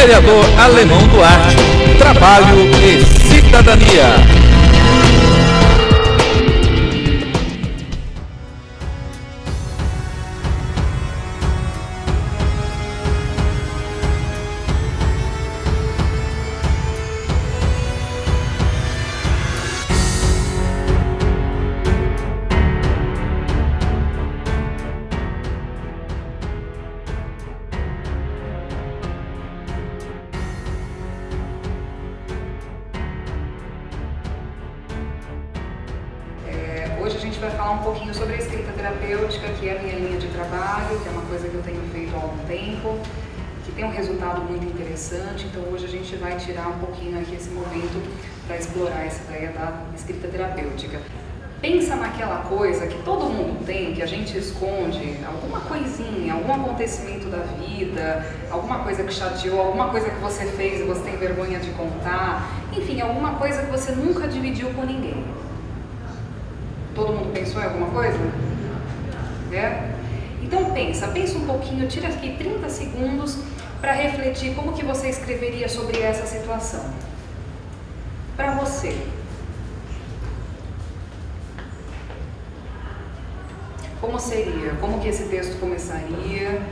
vereador Alemão Duarte, Trabalho e Cidadania. Hoje a gente vai falar um pouquinho sobre a escrita terapêutica, que é a minha linha de trabalho, que é uma coisa que eu tenho feito há algum tempo, que tem um resultado muito interessante. Então hoje a gente vai tirar um pouquinho aqui esse momento para explorar essa ideia da escrita terapêutica. Pensa naquela coisa que todo mundo tem, que a gente esconde, alguma coisinha, algum acontecimento da vida, alguma coisa que chateou, alguma coisa que você fez e você tem vergonha de contar, enfim, alguma coisa que você nunca dividiu com ninguém. Todo mundo pensou em alguma coisa? É? Então pensa um pouquinho, tira aqui 30 segundos para refletir como que você escreveria sobre essa situação. Para você. Como seria? Como que esse texto começaria?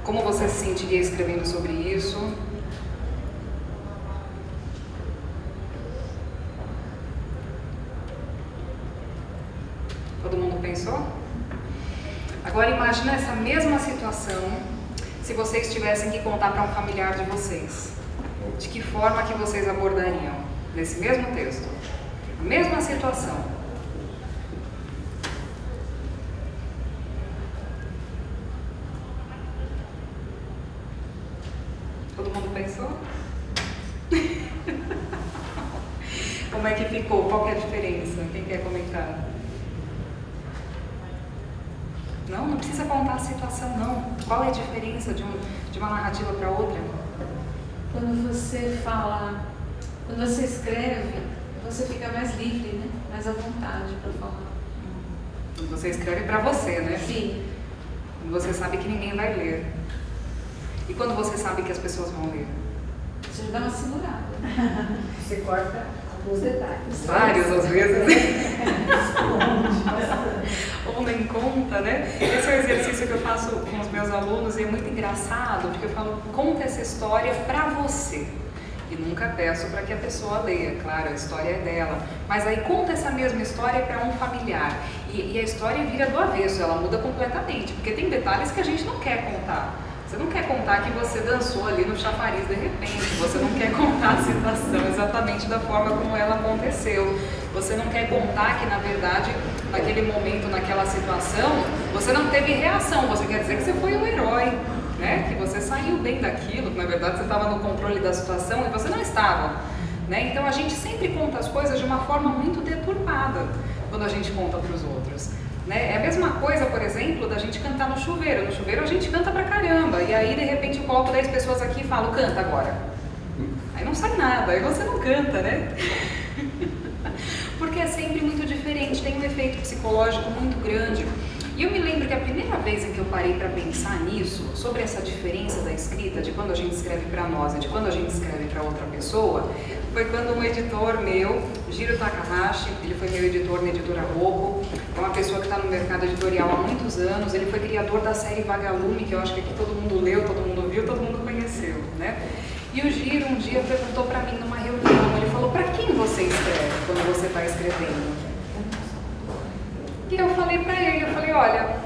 Como você se sentiria escrevendo sobre isso? Todo mundo pensou? Agora imagina essa mesma situação se vocês tivessem que contar para um familiar de vocês. De que forma que vocês abordariam nesse mesmo texto? A mesma situação. Todo mundo pensou? Como é que ficou? Qual que é a diferença? Quem quer comentar? Não precisa contar a situação, não. Qual é a diferença de uma narrativa para outra? Quando você fala, quando você escreve, você fica mais livre, né? Mais à vontade para falar. Quando você escreve para você, né? Sim. Quando você sabe que ninguém vai ler. E quando você sabe que as pessoas vão ler? Você já dá uma segurada. Você corta os detalhes. Vários, às vezes. Ou nem conta, né? Esse é o exercício que eu faço com os meus alunos e é muito engraçado, porque eu falo, conta essa história pra você. E nunca peço para que a pessoa leia, claro, a história é dela. Mas aí conta essa mesma história para um familiar. E a história vira do avesso, ela muda completamente, porque tem detalhes que a gente não quer contar. Você não quer contar que você dançou ali no chafariz de repente, você não quer contar a situação exatamente da forma como ela aconteceu. Você não quer contar que, na verdade, naquele momento, naquela situação, você não teve reação, você quer dizer que você foi o herói, né? Que você saiu bem daquilo, que na verdade você estava no controle da situação e você não estava. Né? Então a gente sempre conta as coisas de uma forma muito deturpada quando a gente conta para os outros. Né? É a mesma coisa, por exemplo, da gente cantar no chuveiro. No chuveiro a gente canta pra caramba, e aí de repente eu coloco 10 pessoas aqui e falo, canta agora. Aí não sai nada, aí você não canta, né? Porque é sempre muito diferente, tem um efeito psicológico muito grande. E eu me lembro que a primeira vez em que eu parei para pensar nisso, sobre essa diferença da escrita, de quando a gente escreve para nós e de quando a gente escreve para outra pessoa, foi quando um editor meu, Jiro Takahashi, ele foi meu editor na editora Roco, é uma pessoa que está no mercado editorial há muitos anos, ele foi criador da série Vagalume, que eu acho que aqui todo mundo leu, todo mundo viu, todo mundo conheceu, né? E o Jiro um dia perguntou para mim numa reunião, ele falou, para quem você escreve quando você está escrevendo? E eu falei para ele, eu falei, olha,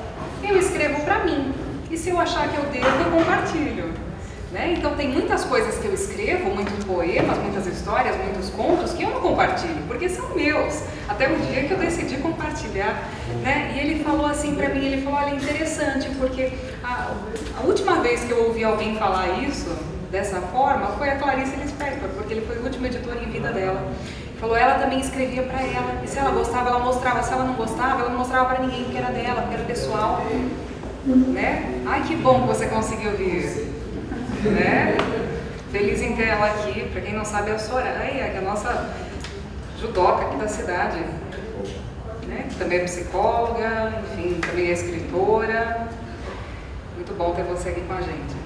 eu escrevo para mim, e se eu achar que eu devo, eu compartilho. Né? Então tem muitas coisas que eu escrevo, muitos poemas, muitas histórias, muitos contos que eu não compartilho, porque são meus, até o dia que eu decidi compartilhar. Né? E ele falou assim para mim, ele falou, olha, interessante, porque a última vez que eu ouvi alguém falar isso, dessa forma, foi a Clarice Lispector, porque ele foi o último editor em vida dela. Falou, ela também escrevia para ela, e se ela gostava, ela mostrava, se ela não gostava, ela não mostrava para ninguém, porque era dela, porque era pessoal. Né? Ai, que bom que você conseguiu ouvir isso. Né? Feliz em ter ela aqui. Para quem não sabe, é a Soraya, que é a nossa judoca aqui da cidade. Né? Também é psicóloga, enfim, também é escritora. Muito bom ter você aqui com a gente.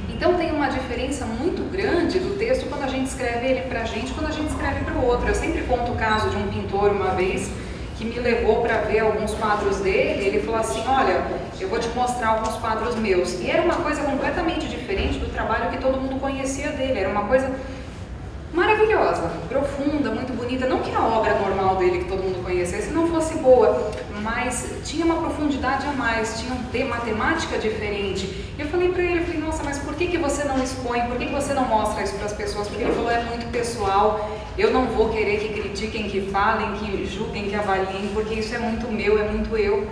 Então, Então tem uma diferença muito grande do texto quando a gente escreve ele pra gente, quando a gente escreve para o outro. Eu sempre conto o caso de um pintor uma vez que me levou para ver alguns quadros dele. Ele falou assim, olha, eu vou te mostrar alguns quadros meus. E era uma coisa completamente diferente do trabalho que todo mundo conhecia dele. Era uma coisa maravilhosa, profunda, muito bonita. Não que a obra normal dele, que todo mundo conhecesse, não fosse boa, mas tinha uma profundidade a mais, tinha uma temática diferente. E eu falei pra ele, eu falei, nossa, mas por que você não expõe, por que você não mostra isso para as pessoas? Porque ele falou, é muito pessoal, eu não vou querer que critiquem, que falem, que julguem, que avaliem, porque isso é muito meu, é muito eu.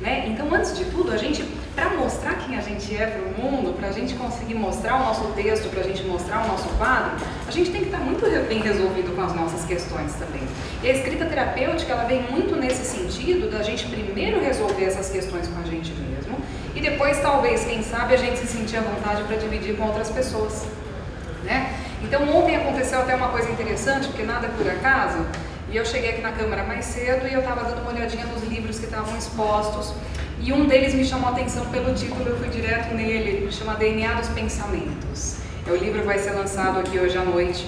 Né? Então, antes de tudo, a gente, para mostrar quem a gente é para o mundo, para a gente conseguir mostrar o nosso texto, para a gente mostrar o nosso quadro, a gente tem que estar muito bem resolvido com as nossas questões também. E a escrita terapêutica, ela vem muito nesse sentido da gente primeiro resolver essas questões com a gente mesmo e depois, talvez, quem sabe, a gente se sentir à vontade para dividir com outras pessoas. Né? Então, ontem aconteceu até uma coisa interessante, porque nada é por acaso. E eu cheguei aqui na Câmara mais cedo e eu estava dando uma olhadinha nos livros que estavam expostos. E um deles me chamou a atenção pelo título, eu fui direto nele, chama DNA dos Pensamentos. O livro vai ser lançado aqui hoje à noite.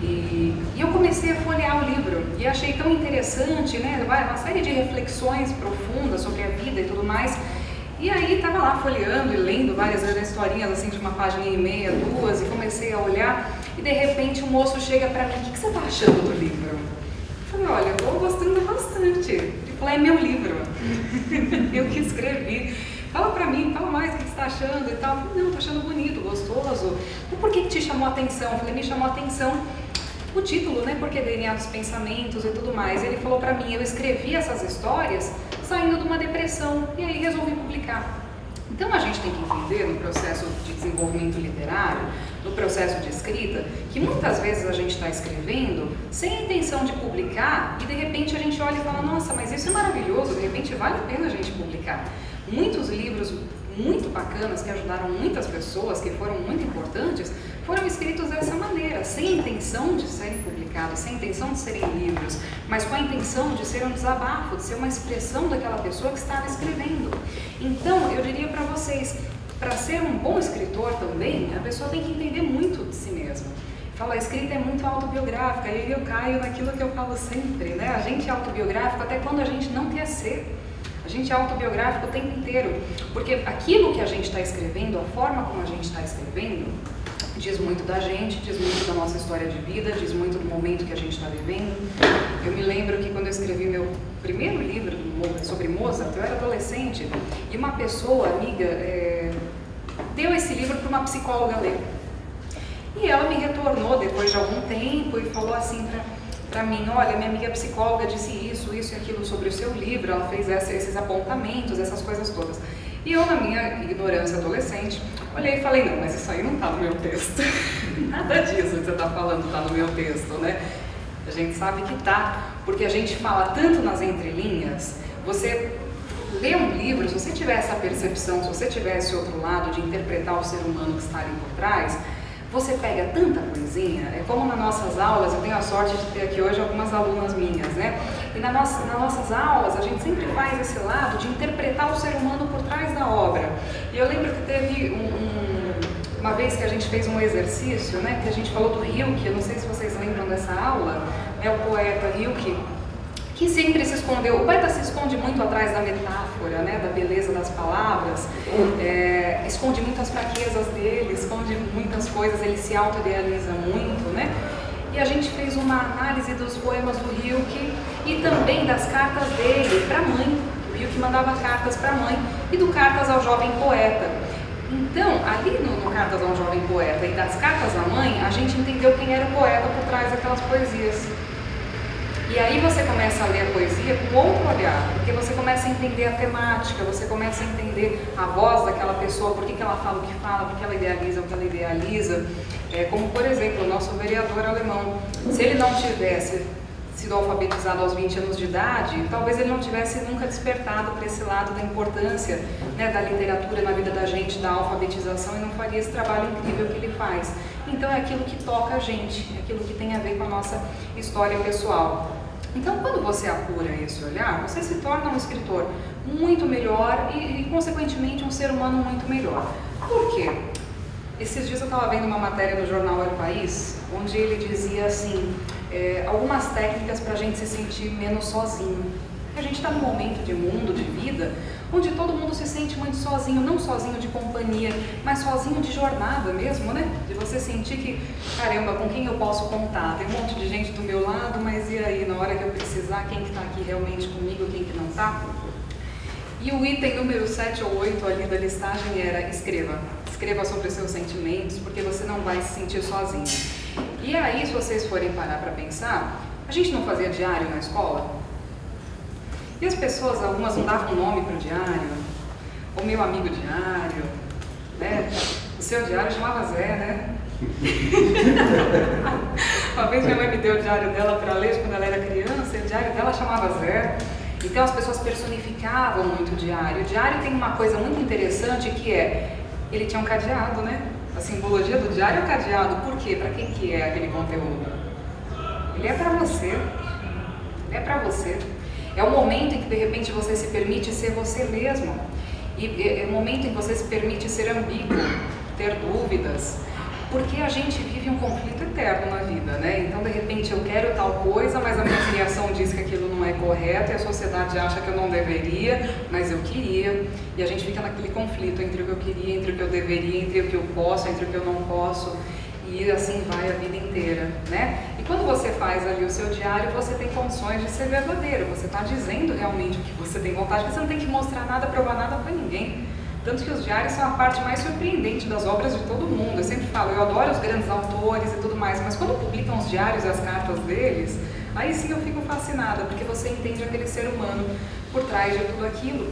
E eu comecei a folhear o livro e achei tão interessante, né? Uma série de reflexões profundas sobre a vida e tudo mais. E aí estava lá folheando e lendo várias historinhas assim de uma página e meia, duas, e comecei a olhar. E de repente o moço chega pra mim, o que você tá achando do livro? Eu falei, olha, eu tô gostando bastante. Ele falou, é meu livro, eu que escrevi. Fala pra mim, fala mais, o que você tá achando e tal. Eu falei, não, tô achando bonito, gostoso. E por que te chamou a atenção? Eu falei, me chamou a atenção o título, né, porque DNA dos Pensamentos e tudo mais. Ele falou pra mim, eu escrevi essas histórias saindo de uma depressão e aí resolvi publicar. Então a gente tem que entender no processo de desenvolvimento literário, no processo de escrita, que muitas vezes a gente está escrevendo sem a intenção de publicar e de repente a gente olha e fala, nossa, mas isso é maravilhoso, de repente vale a pena a gente publicar. Muitos livros muito bacanas que ajudaram muitas pessoas, que foram muito importantes, foram escritos dessa maneira, sem a intenção de serem publicados, sem a intenção de serem livros, mas com a intenção de ser um desabafo, de ser uma expressão daquela pessoa que estava escrevendo. Então, eu diria para vocês, para ser um bom escritor também, a pessoa tem que entender muito de si mesma. Fala, a escrita é muito autobiográfica, e aí eu caio naquilo que eu falo sempre, né? A gente é autobiográfico até quando a gente não quer ser. A gente é autobiográfico o tempo inteiro, porque aquilo que a gente está escrevendo, a forma como a gente está escrevendo, diz muito da gente, diz muito da nossa história de vida, diz muito do momento que a gente está vivendo. Eu me lembro que quando eu escrevi meu primeiro livro sobre Mozart, eu era adolescente, e uma pessoa, amiga, deu esse livro para uma psicóloga ler. E ela me retornou depois de algum tempo e falou assim para mim, olha, minha amiga psicóloga disse isso e aquilo sobre o seu livro, ela fez esses apontamentos, essas coisas todas. E eu, na minha ignorância adolescente, olhei e falei, não, mas isso aí não está no meu texto. Nada disso que você está falando está no meu texto, né? A gente sabe que está, porque a gente fala tanto nas entrelinhas. Você lê um livro, se você tiver essa percepção, se você tiver esse outro lado de interpretar o ser humano que está ali por trás, você pega tanta coisinha, é como nas nossas aulas, eu tenho a sorte de ter aqui hoje algumas alunas minhas, né? E nas nossas aulas a gente sempre faz esse lado de interpretar o ser humano por trás da obra. E eu lembro que teve uma vez que a gente fez um exercício, né? Que a gente falou do Rilke, eu não sei se vocês lembram dessa aula, né? O poeta Rilke, que sempre se escondeu, o poeta se esconde muito atrás da metáfora, né, da beleza das palavras, esconde muitas fraquezas dele, esconde muitas coisas, ele se autoidealiza muito, né? E a gente fez uma análise dos poemas do Rilke e também das cartas dele para a mãe. O Rilke mandava cartas para a mãe e do Cartas ao Jovem Poeta. Então, ali no Cartas ao Jovem Poeta e das cartas à mãe, a gente entendeu quem era o poeta por trás daquelas poesias. E aí você começa a ler a poesia com outro olhar, porque você começa a entender a temática, você começa a entender a voz daquela pessoa, por que ela fala o que fala, por que ela idealiza o que ela idealiza. Como, por exemplo, o nosso vereador alemão, se ele não tivesse sido alfabetizado aos 20 anos de idade, talvez ele não tivesse nunca despertado para esse lado da importância, né, da literatura na vida da gente, da alfabetização, e não faria esse trabalho incrível que ele faz. Então é aquilo que toca a gente, é aquilo que tem a ver com a nossa história pessoal. Então, quando você apura esse olhar, você se torna um escritor muito melhor e consequentemente, um ser humano muito melhor. Por quê? Esses dias eu estava vendo uma matéria no jornal El País, onde ele dizia assim, algumas técnicas para a gente se sentir menos sozinho. A gente está num momento de mundo, de vida, onde todo mundo se sente muito sozinho, não sozinho de companhia, mas sozinho de jornada mesmo, né? De você sentir que, caramba, com quem eu posso contar? Tem um monte de gente do meu lado, mas e aí, na hora que eu precisar, quem que está aqui realmente comigo, quem que não está? E o item número 7 ou 8 ali da listagem era escreva. Escreva sobre os seus sentimentos, porque você não vai se sentir sozinho. E aí, se vocês forem parar para pensar, a gente não fazia diário na escola? E as pessoas, algumas não davam nome para o diário, o meu amigo diário, né? O seu diário chamava Zé, né? Uma vez minha mãe me deu o diário dela para ler quando ela era criança, e o diário dela chamava Zé. Então as pessoas personificavam muito o diário. O diário tem uma coisa muito interessante que ele tinha um cadeado, né? A simbologia do diário é o cadeado. Por quê? Para quem que é aquele conteúdo? Ele é para você. Ele é para você. É o momento em que de repente você se permite ser você mesmo. E é o momento em que você se permite ser ambíguo, ter dúvidas. Porque a gente vive um conflito eterno na vida, né? Então, de repente, eu quero tal coisa, mas a minha criação diz que aquilo não é correto, e a sociedade acha que eu não deveria, mas eu queria. E a gente fica naquele conflito entre o que eu queria, entre o que eu deveria, entre o que eu posso, entre o que eu não posso. E assim vai a vida inteira, né? E quando você faz ali o seu diário, você tem condições de ser verdadeiro. Você está dizendo realmente o que você tem vontade, porque você não tem que mostrar nada, provar nada para ninguém. Tanto que os diários são a parte mais surpreendente das obras de todo mundo. Eu sempre falo, eu adoro os grandes autores e tudo mais, mas quando publicam os diários e as cartas deles, aí sim eu fico fascinada, porque você entende aquele ser humano por trás de tudo aquilo,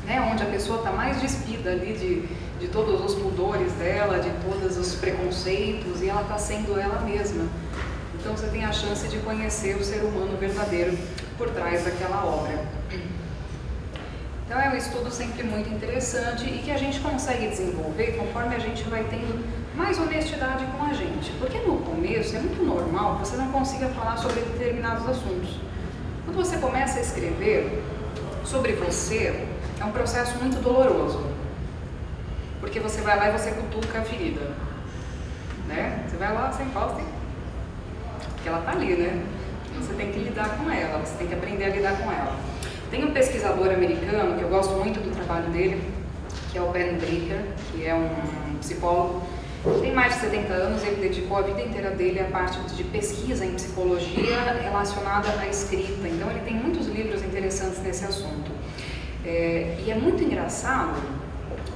né? Onde a pessoa está mais despida ali de todos os pudores dela, de todos os preconceitos, e ela está sendo ela mesma. Então você tem a chance de conhecer o ser humano verdadeiro por trás daquela obra. Então é um estudo sempre muito interessante e que a gente consegue desenvolver conforme a gente vai tendo mais honestidade com a gente. Porque no começo é muito normal que você não consiga falar sobre determinados assuntos. Quando você começa a escrever sobre você, é um processo muito doloroso. Porque você vai lá e você cutuca a ferida, né? Você vai lá, você encosta, porque ela está ali, né? Você tem que lidar com ela, você tem que aprender a lidar com ela. Tem um pesquisador americano, que eu gosto muito do trabalho dele, que é o Ben Bricker, que é um psicólogo, tem mais de 70 anos, ele dedicou a vida inteira dele à parte de pesquisa em psicologia relacionada à escrita, então ele tem muitos livros interessantes nesse assunto. E é muito engraçado,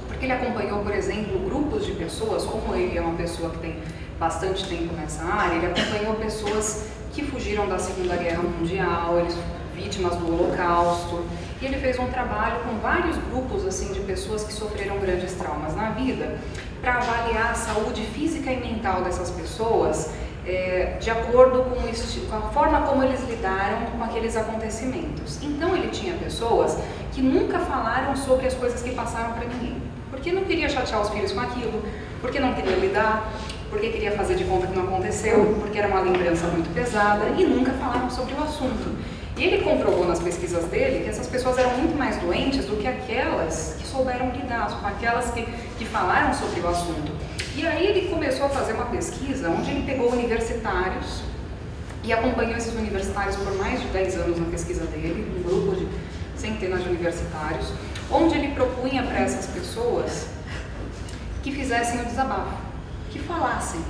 porque ele acompanhou, por exemplo, grupos de pessoas, como ele é uma pessoa que tem bastante tempo nessa área, ele acompanhou pessoas que fugiram da Segunda Guerra Mundial, eles vítimas do Holocausto, e ele fez um trabalho com vários grupos assim de pessoas que sofreram grandes traumas na vida, para avaliar a saúde física e mental dessas pessoas de acordo com a forma como eles lidaram com aqueles acontecimentos. Então ele tinha pessoas que nunca falaram sobre as coisas que passaram para ninguém, porque não queria chatear os filhos com aquilo, porque não queria lidar, porque queria fazer de conta que não aconteceu, porque era uma lembrança muito pesada, e nunca falaram sobre o assunto. E ele comprovou nas pesquisas dele que essas pessoas eram muito mais doentes do que aquelas que souberam lidar, aquelas que falaram sobre o assunto. E aí ele começou a fazer uma pesquisa onde ele pegou universitários e acompanhou esses universitários por mais de 10 anos na pesquisa dele, um grupo de centenas de universitários, onde ele propunha para essas pessoas que fizessem o desabafo, que falassem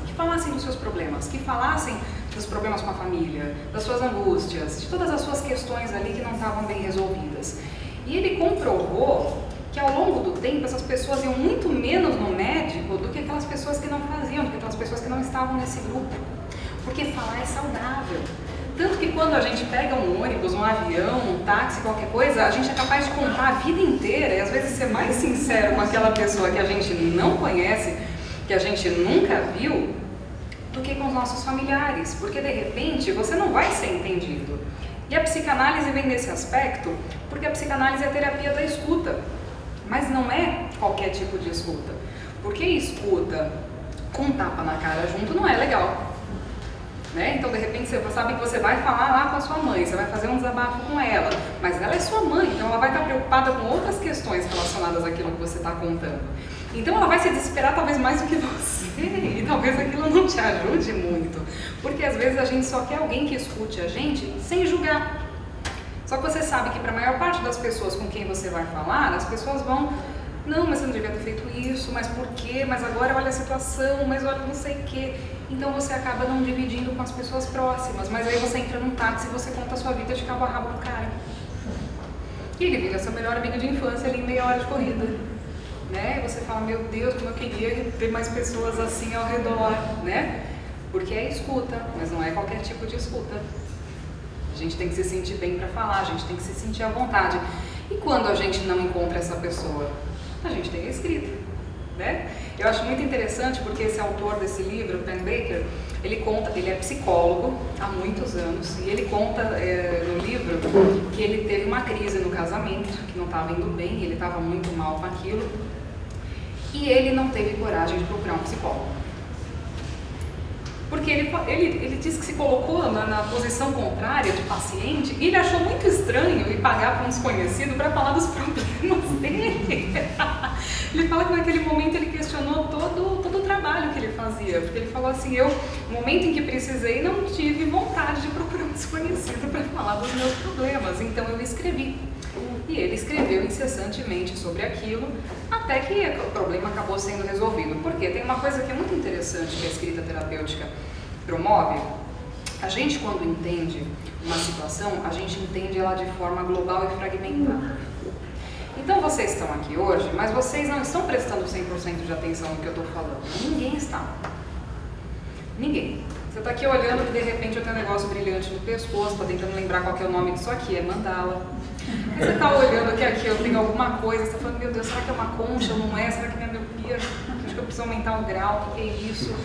dos seus problemas, que falassem dos problemas com a família, das suas angústias, de todas as suas questões ali que não estavam bem resolvidas. E ele comprovou que ao longo do tempo essas pessoas iam muito menos no médico do que aquelas pessoas que não faziam, do que aquelas pessoas que não estavam nesse grupo. Porque falar é saudável. Tanto que quando a gente pega um ônibus, um avião, um táxi, qualquer coisa, a gente é capaz de contar a vida inteira e às vezes ser mais sincero com aquela pessoa que a gente não conhece, que a gente nunca viu, do que com os nossos familiares, porque de repente você não vai ser entendido. E a psicanálise vem nesse aspecto, porque a psicanálise é a terapia da escuta, mas não é qualquer tipo de escuta, porque escuta com um tapa na cara junto não é legal, né? Então de repente você sabe que você vai falar lá com a sua mãe, você vai fazer um desabafo com ela, mas ela é sua mãe, então ela vai estar preocupada com outras questões relacionadas àquilo que você está contando. Então ela vai se desesperar talvez mais do que você, e talvez aquilo não te ajude muito, porque às vezes a gente só quer alguém que escute a gente sem julgar. Só que você sabe que para a maior parte das pessoas com quem você vai falar, as pessoas vão, não, mas você não devia ter feito isso, mas por quê? Mas agora olha a situação, mas olha não sei o quê. Então você acaba não dividindo com as pessoas próximas, mas aí você entra num táxi e você conta a sua vida de cabo a rabo pro cara. E ele vira seu melhor amigo de infância ali em meia hora de corrida. Né? E você fala, meu Deus, como eu queria ter mais pessoas assim ao redor, né? Porque é escuta, mas não é qualquer tipo de escuta. A gente tem que se sentir bem para falar, a gente tem que se sentir à vontade. E quando a gente não encontra essa pessoa? A gente tem a escrita, né? Eu acho muito interessante porque esse autor desse livro, Penn Baker, ele é psicólogo há muitos anos e ele conta no livro que ele teve uma crise no casamento, que não estava indo bem, ele estava muito mal com aquilo. E ele não teve coragem de procurar um psicólogo. Porque ele disse que se colocou na posição contrária de paciente e ele achou muito estranho ir pagar para um desconhecido para falar dos problemas dele. Ele fala que naquele momento ele questionou todo o trabalho que ele fazia. Porque ele falou assim, no momento em que precisei, não tive vontade de procurar um desconhecido para falar dos meus problemas. Então eu escrevi. E ele escreveu incessantemente sobre aquilo, até que o problema acabou sendo resolvido. Porque tem uma coisa que é muito interessante que a escrita terapêutica promove. A gente, quando entende uma situação, a gente entende ela de forma global e fragmentada. Então vocês estão aqui hoje, mas vocês não estão prestando 100% de atenção no que eu estou falando. Ninguém está. Ninguém. Você está aqui olhando que de repente eu tenho um negócio brilhante no pescoço, estou tentando lembrar qual que é o nome disso aqui, é mandala. Aí você está olhando que aqui eu tenho alguma coisa, você está falando, meu Deus, será que é uma concha ou não é? Será que é minha miopia? Acho que eu preciso aumentar o grau, o que é isso?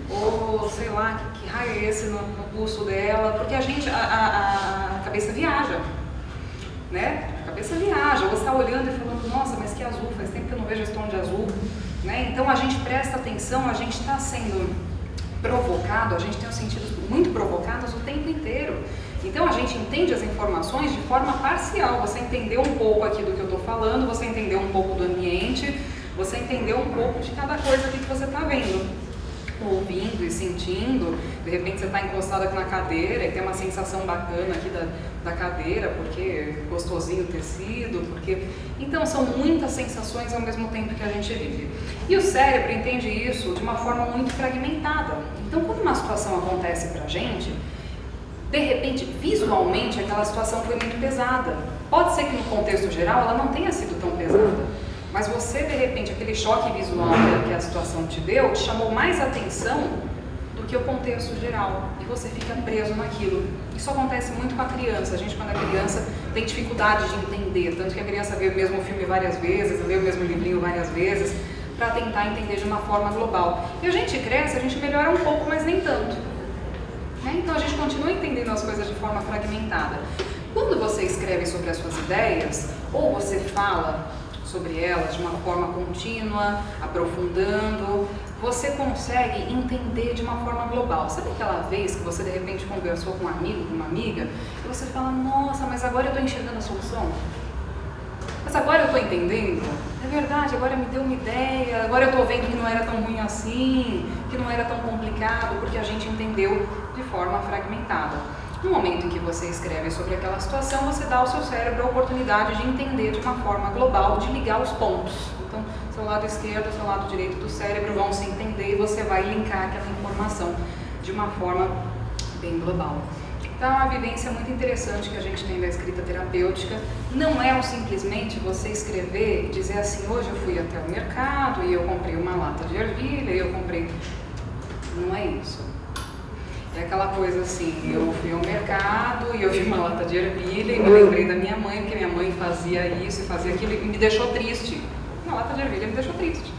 Ou sei lá, que raio é esse no pulso dela? Porque a gente, a cabeça viaja, né? A cabeça viaja, você está olhando e falando, nossa, mas que azul, faz tempo que eu não vejo esse tom de azul, né? Então a gente presta atenção, a gente está sendo provocado, a gente tem os sentidos muito provocados o tempo inteiro. Então a gente entende as informações de forma parcial. Você entendeu um pouco aqui do que eu estou falando, você entendeu um pouco do ambiente, você entendeu um pouco de cada coisa aqui que você está vendo, ouvindo e sentindo. De repente você está encostado aqui na cadeira e tem uma sensação bacana aqui da cadeira, porque gostosinho o tecido, porque... Então são muitas sensações ao mesmo tempo que a gente vive. E o cérebro entende isso de uma forma muito fragmentada. Então quando uma situação acontece pra gente, de repente, visualmente, aquela situação foi muito pesada. Pode ser que no contexto geral ela não tenha sido tão pesada, mas você, de repente, aquele choque visual que a situação te deu, te chamou mais atenção do que o contexto geral, e você fica preso naquilo. Isso acontece muito com a criança. A gente, quando é criança, tem dificuldade de entender, tanto que a criança vê o mesmo filme várias vezes, lê o mesmo livrinho várias vezes, para tentar entender de uma forma global. E a gente cresce, a gente melhora um pouco, mas nem tanto. Então a gente continua entendendo as coisas de forma fragmentada. Quando você escreve sobre as suas ideias, ou você fala sobre elas de uma forma contínua, aprofundando, você consegue entender de uma forma global. Sabe aquela vez que você de repente conversou com um amigo, com uma amiga, e você fala, nossa, mas agora eu estou enxergando a solução? Mas agora eu estou entendendo? É verdade, agora me deu uma ideia, agora eu estou vendo que não era tão ruim assim, que não era tão complicado, porque a gente entendeu de forma fragmentada. No momento em que você escreve sobre aquela situação, você dá ao seu cérebro a oportunidade de entender de uma forma global, de ligar os pontos. Então, seu lado esquerdo e seu lado direito do cérebro vão se entender e você vai linkar aquela informação de uma forma bem global. Então, é uma vivência muito interessante que a gente tem da escrita terapêutica. Não é simplesmente você escrever e dizer assim, hoje eu fui até o mercado e eu comprei uma lata de ervilha e eu comprei... Não é isso. É aquela coisa assim, eu fui ao mercado e eu vi uma lata de ervilha e me lembrei da minha mãe, porque minha mãe fazia isso e fazia aquilo e me deixou triste. Uma lata de ervilha me deixou triste.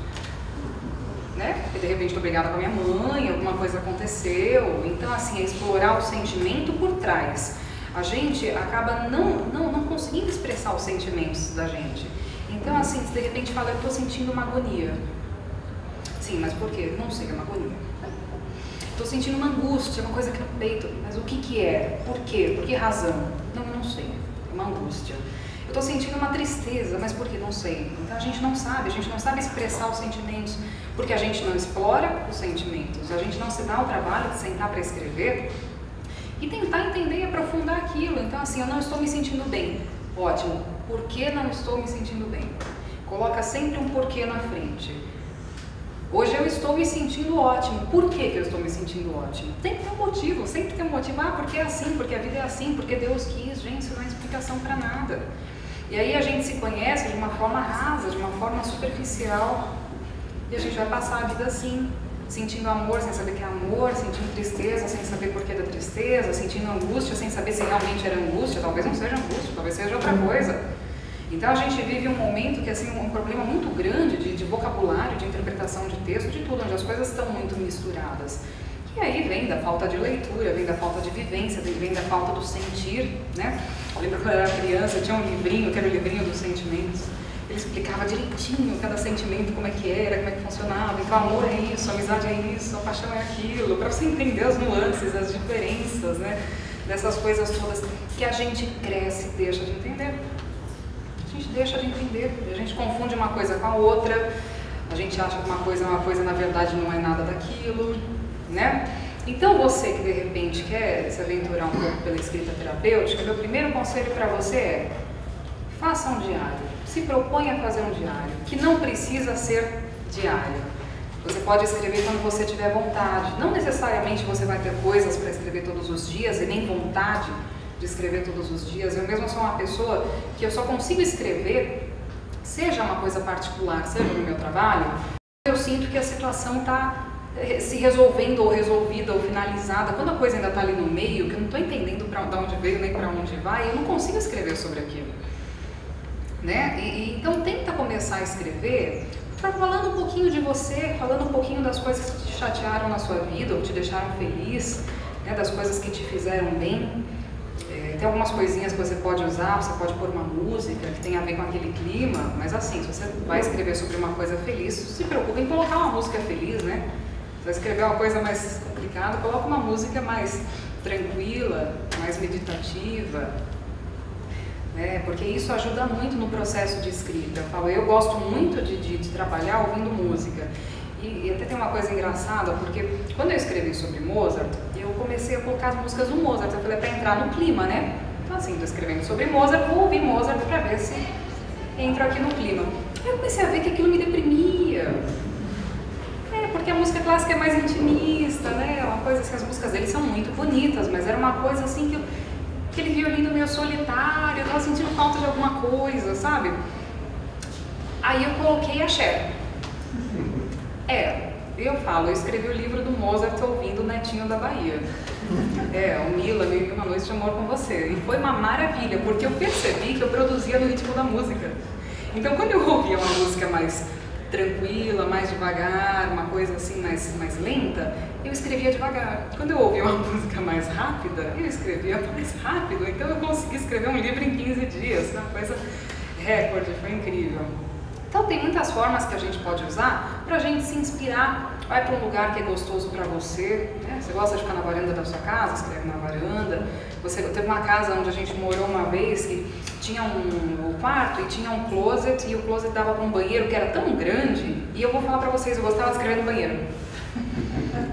Né? Porque de repente estou brigada com a minha mãe, alguma coisa aconteceu. Então assim, é explorar o sentimento por trás. A gente acaba não conseguindo expressar os sentimentos da gente. Então assim, se de repente fala, eu estou sentindo uma agonia. Sim, mas por quê? Não sei, é uma agonia. Estou sentindo uma angústia, uma coisa aqui no peito, mas o que que é? Por quê? Por que razão? Não, eu não sei, é uma angústia. Eu estou sentindo uma tristeza, mas por que? Não sei. Então a gente não sabe expressar os sentimentos, porque a gente não explora os sentimentos, a gente não se dá o trabalho de sentar para escrever e tentar entender e aprofundar aquilo. Então assim, eu não estou me sentindo bem. Ótimo. Por que não estou me sentindo bem? Coloca sempre um porquê na frente. Hoje eu estou me sentindo ótimo. Por que eu estou me sentindo ótimo? Tem que ter um motivo, sempre tem um motivo. Ah, porque é assim, porque a vida é assim, porque Deus quis. Gente, isso não é explicação para nada. E aí a gente se conhece de uma forma rasa, de uma forma superficial. E a gente vai passar a vida assim, sentindo amor sem saber que é amor, sentindo tristeza sem saber porquê da tristeza, sentindo angústia sem saber se realmente era angústia. Talvez não seja angústia, talvez seja outra coisa. Então a gente vive um momento que assim, um problema muito grande de vocabulário, de interpretação de texto, de tudo, onde as coisas estão muito misturadas. E aí vem da falta de leitura, vem da falta de vivência, vem da falta do sentir, né? Eu lembro quando eu era criança, tinha um livrinho, que era o livrinho dos sentimentos. Ele explicava direitinho cada sentimento, como é que era, como é que funcionava. Então, amor é isso, amizade é isso, a paixão é aquilo, para você entender as nuances, as diferenças, né? Dessas coisas todas que a gente cresce e deixa de entender. A gente deixa de entender, a gente confunde uma coisa com a outra, a gente acha que uma coisa na verdade não é nada daquilo, né? Então você que de repente quer se aventurar um pouco pela escrita terapêutica, meu primeiro conselho para você é: faça um diário, se proponha a fazer um diário, que não precisa ser diário. Você pode escrever quando você tiver vontade, não necessariamente você vai ter coisas para escrever todos os dias e nem vontade de escrever todos os dias. Eu mesma sou uma pessoa que eu só consigo escrever, seja uma coisa particular, seja no meu trabalho, eu sinto que a situação está se resolvendo ou resolvida ou finalizada. Quando a coisa ainda está ali no meio, que eu não estou entendendo de onde veio nem para onde vai, eu não consigo escrever sobre aquilo, né? Então tenta começar a escrever falando um pouquinho de você, falando um pouquinho das coisas que te chatearam na sua vida ou te deixaram feliz, né? Das coisas que te fizeram bem. Tem algumas coisinhas que você pode usar, você pode pôr uma música que tem a ver com aquele clima, mas assim, se você vai escrever sobre uma coisa feliz, se preocupe em colocar uma música feliz, né? Se vai escrever uma coisa mais complicada, coloca uma música mais tranquila, mais meditativa, né? Porque isso ajuda muito no processo de escrita. Eu gosto muito de trabalhar ouvindo música. E até tem uma coisa engraçada, porque quando eu escrevi sobre Mozart, eu comecei a colocar as músicas do Mozart. Eu falei, para entrar no clima, né? Então assim, estou escrevendo sobre Mozart, vou ouvir Mozart para ver se entro aqui no clima. Aí eu comecei a ver que aquilo me deprimia. Porque a música clássica é mais intimista, né? É uma coisa assim, as músicas dele são muito bonitas, mas era uma coisa assim que aquele violino meio solitário, eu estava sentindo falta de alguma coisa, sabe? Aí eu coloquei a Cher. Eu escrevi o livro do Mozart ouvindo o Netinho da Bahia. O Mila, Mil e Uma Noites de Amor com Você. E foi uma maravilha, porque eu percebi que eu produzia no ritmo da música. Então, quando eu ouvia uma música mais tranquila, mais devagar, uma coisa assim mais lenta, eu escrevia devagar. Quando eu ouvia uma música mais rápida, eu escrevia mais rápido. Então, eu consegui escrever um livro em 15 dias. Uma coisa recorde, foi incrível. Então tem muitas formas que a gente pode usar para a gente se inspirar. Vai para um lugar que é gostoso para você, né? Você gosta de ficar na varanda da sua casa, escreve na varanda. Teve uma casa onde a gente morou uma vez que tinha um quarto e tinha um closet, e o closet dava para um banheiro que era tão grande, e eu vou falar para vocês, eu gostava de escrever no banheiro.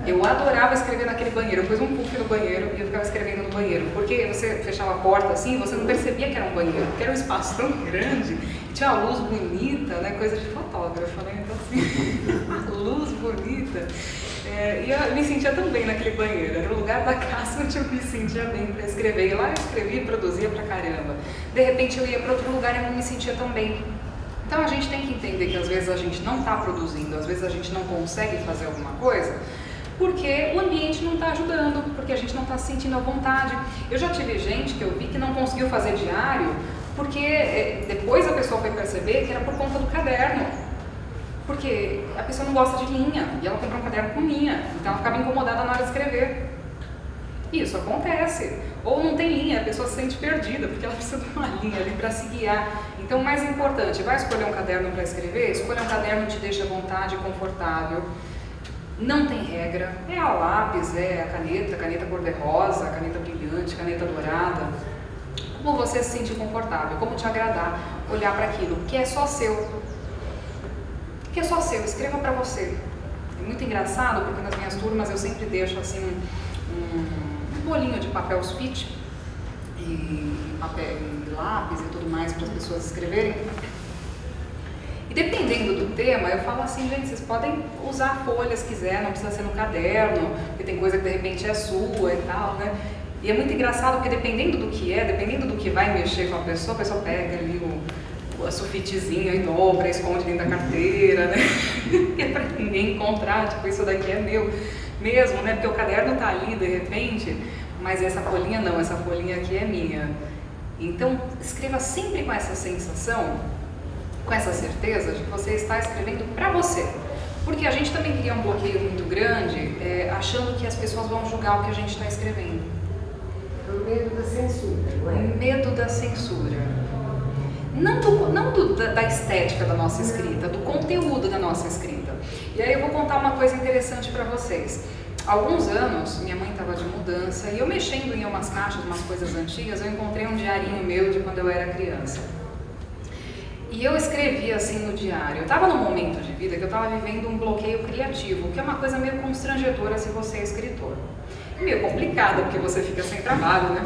Eu adorava escrever naquele banheiro. Eu pus um puff no banheiro e eu ficava escrevendo no banheiro. Porque você fechava a porta assim, você não percebia que era um banheiro, porque era um espaço tão grande, tinha uma luz bonita, né? Coisa de fotógrafo, né? Então assim, luz bonita. E eu me sentia tão bem naquele banheiro. Era o lugar da casa onde eu me sentia bem para escrever. E lá eu escrevia e produzia pra caramba. De repente eu ia para outro lugar e não me sentia tão bem. Então a gente tem que entender que às vezes a gente não está produzindo, às vezes a gente não consegue fazer alguma coisa, porque o ambiente não está ajudando, porque a gente não está se sentindo à vontade. Eu já tive gente que eu vi que não conseguiu fazer diário, porque depois a pessoa foi perceber que era por conta do caderno. Porque a pessoa não gosta de linha, e ela comprou um caderno com linha, então ela ficava incomodada na hora de escrever. Isso acontece. Ou não tem linha, a pessoa se sente perdida, porque ela precisa de uma linha ali para se guiar. Então o mais importante, vai escolher um caderno para escrever? Escolha um caderno que te deixa à vontade, confortável. Não tem regra, é a lápis, é a caneta cor-de-rosa, caneta brilhante, caneta dourada. como você se sentir confortável, como te agradar, olhar para aquilo que é só seu. Que é só seu, escreva para você. É muito engraçado porque nas minhas turmas eu sempre deixo assim um bolinho de papel sulfite e papel e lápis e tudo mais para as pessoas escreverem. E dependendo do tema, eu falo assim, gente, vocês podem usar folhas se quiser, não precisa ser no caderno, porque tem coisa que de repente é sua e tal, né? E é muito engraçado porque dependendo do que é, dependendo do que vai mexer com a pessoa pega ali a sulfitezinha e dobra, esconde dentro da carteira, né? Que é pra ninguém encontrar, tipo, isso daqui é meu mesmo, né? Porque o caderno tá ali de repente, mas essa folhinha não, essa folhinha aqui é minha. Então, escreva sempre com essa sensação, com essa certeza de que você está escrevendo para você. Porque a gente também cria um bloqueio muito grande, achando que as pessoas vão julgar o que a gente está escrevendo. O medo da censura, não é? Medo da censura. Não da estética da nossa escrita, do conteúdo da nossa escrita. E aí eu vou contar uma coisa interessante para vocês. Há alguns anos, minha mãe estava de mudança e eu mexendo em umas caixas, umas coisas antigas, eu encontrei um diarinho meu de quando eu era criança. E eu escrevi assim no diário. Eu estava num momento de vida que eu estava vivendo um bloqueio criativo, que é uma coisa meio constrangedora se você é escritor. E meio complicada, porque você fica sem trabalho, né?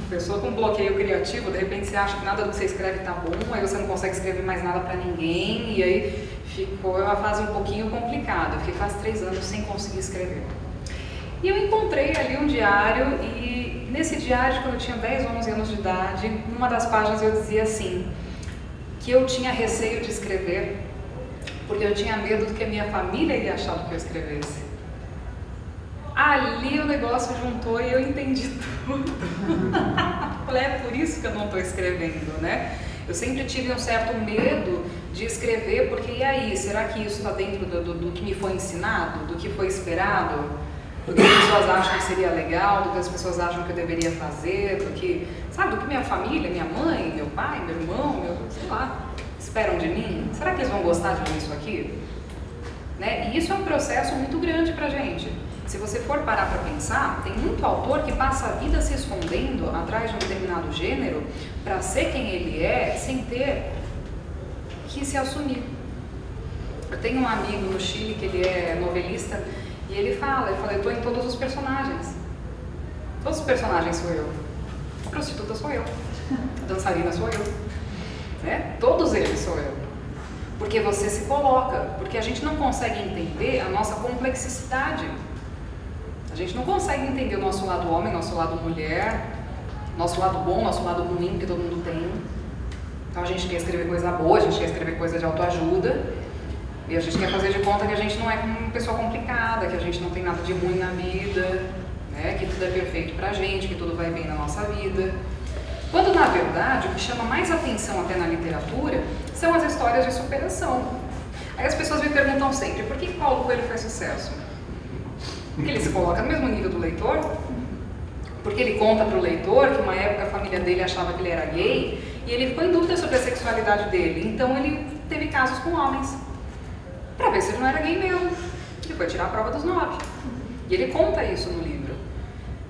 Pessoa com bloqueio criativo, de repente você acha que nada do que você escreve tá bom, aí você não consegue escrever mais nada para ninguém, e aí ficou uma fase um pouquinho complicada. Eu fiquei quase 3 anos sem conseguir escrever. E eu encontrei ali um diário, e nesse diário, quando eu tinha 10 ou 11 anos de idade, numa das páginas eu dizia assim, que eu tinha receio de escrever, porque eu tinha medo do que a minha família ia achar do que eu escrevesse. Ali o negócio juntou e eu entendi tudo. Falei, é por isso que eu não estou escrevendo, né? Eu sempre tive um certo medo de escrever, porque e aí, será que isso está dentro do que me foi ensinado, do que foi esperado, do que as pessoas acham que seria legal, do que as pessoas acham que eu deveria fazer, do que, sabe, do que minha família, minha mãe, meu pai, meu irmão, sei lá, esperam de mim? Será que eles vão gostar de mim isso aqui? Né? E isso é um processo muito grande pra gente. Se você for parar para pensar, tem muito autor que passa a vida se escondendo atrás de um determinado gênero para ser quem ele é, sem ter que se assumir. Eu tenho um amigo no Chile que ele é novelista e ele fala, eu estou em todos os personagens. Todos os personagens sou eu. A prostituta sou eu. A dançarina sou eu. Né? Todos eles sou eu. Porque você se coloca, porque a gente não consegue entender a nossa complexidade. A gente não consegue entender o nosso lado homem, nosso lado mulher, nosso lado bom, nosso lado ruim, que todo mundo tem. Então a gente quer escrever coisa boa, a gente quer escrever coisa de autoajuda, e a gente quer fazer de conta que a gente não é uma pessoa complicada, que a gente não tem nada de ruim na vida, né? Que tudo é perfeito pra gente, que tudo vai bem na nossa vida. Quando na verdade o que chama mais atenção até na literatura são as histórias de superação. Aí as pessoas me perguntam sempre, por que Paulo Coelho faz sucesso? Porque ele se coloca no mesmo nível do leitor, porque ele conta para o leitor que uma época a família dele achava que ele era gay e ele ficou em dúvida sobre a sexualidade dele, então ele teve casos com homens, para ver se ele não era gay mesmo. Ele foi tirar a prova dos 9. E ele conta isso no livro.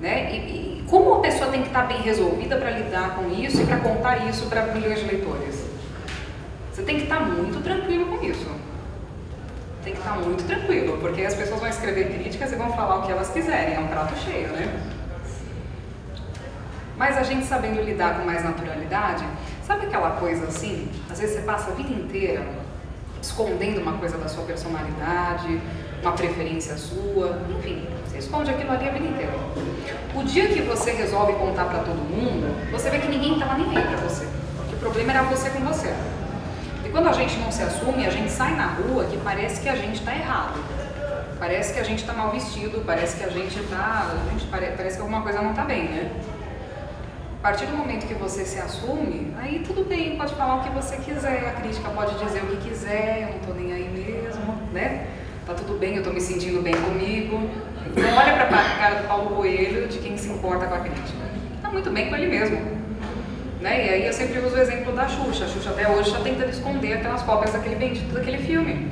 Né? E como a pessoa tem que estar bem resolvida para lidar com isso e para contar isso para milhões de leitores? Você tem que estar muito tranquilo com isso. Tem que estar muito tranquilo, porque as pessoas vão escrever críticas e vão falar o que elas quiserem, é um prato cheio, né? Mas a gente sabendo lidar com mais naturalidade, sabe aquela coisa assim? Às vezes você passa a vida inteira escondendo uma coisa da sua personalidade, uma preferência sua, enfim, você esconde aquilo ali a vida inteira. O dia que você resolve contar pra todo mundo, você vê que ninguém estava nem aí pra você, que o problema era você com você. E quando a gente não se assume, a gente sai na rua que parece que a gente está errado. Parece que a gente está mal vestido, parece que a gente está... parece que alguma coisa não está bem, né? A partir do momento que você se assume, aí tudo bem, pode falar o que você quiser, a crítica pode dizer o que quiser, eu não estou nem aí mesmo, né? Tá tudo bem, eu estou me sentindo bem comigo. Não olha para a cara do Paulo Coelho de quem se importa com a crítica. Está muito bem com ele mesmo. Né? E aí eu sempre uso o exemplo da Xuxa. A Xuxa até hoje está tentando esconder aquelas cópias daquele bendito daquele filme.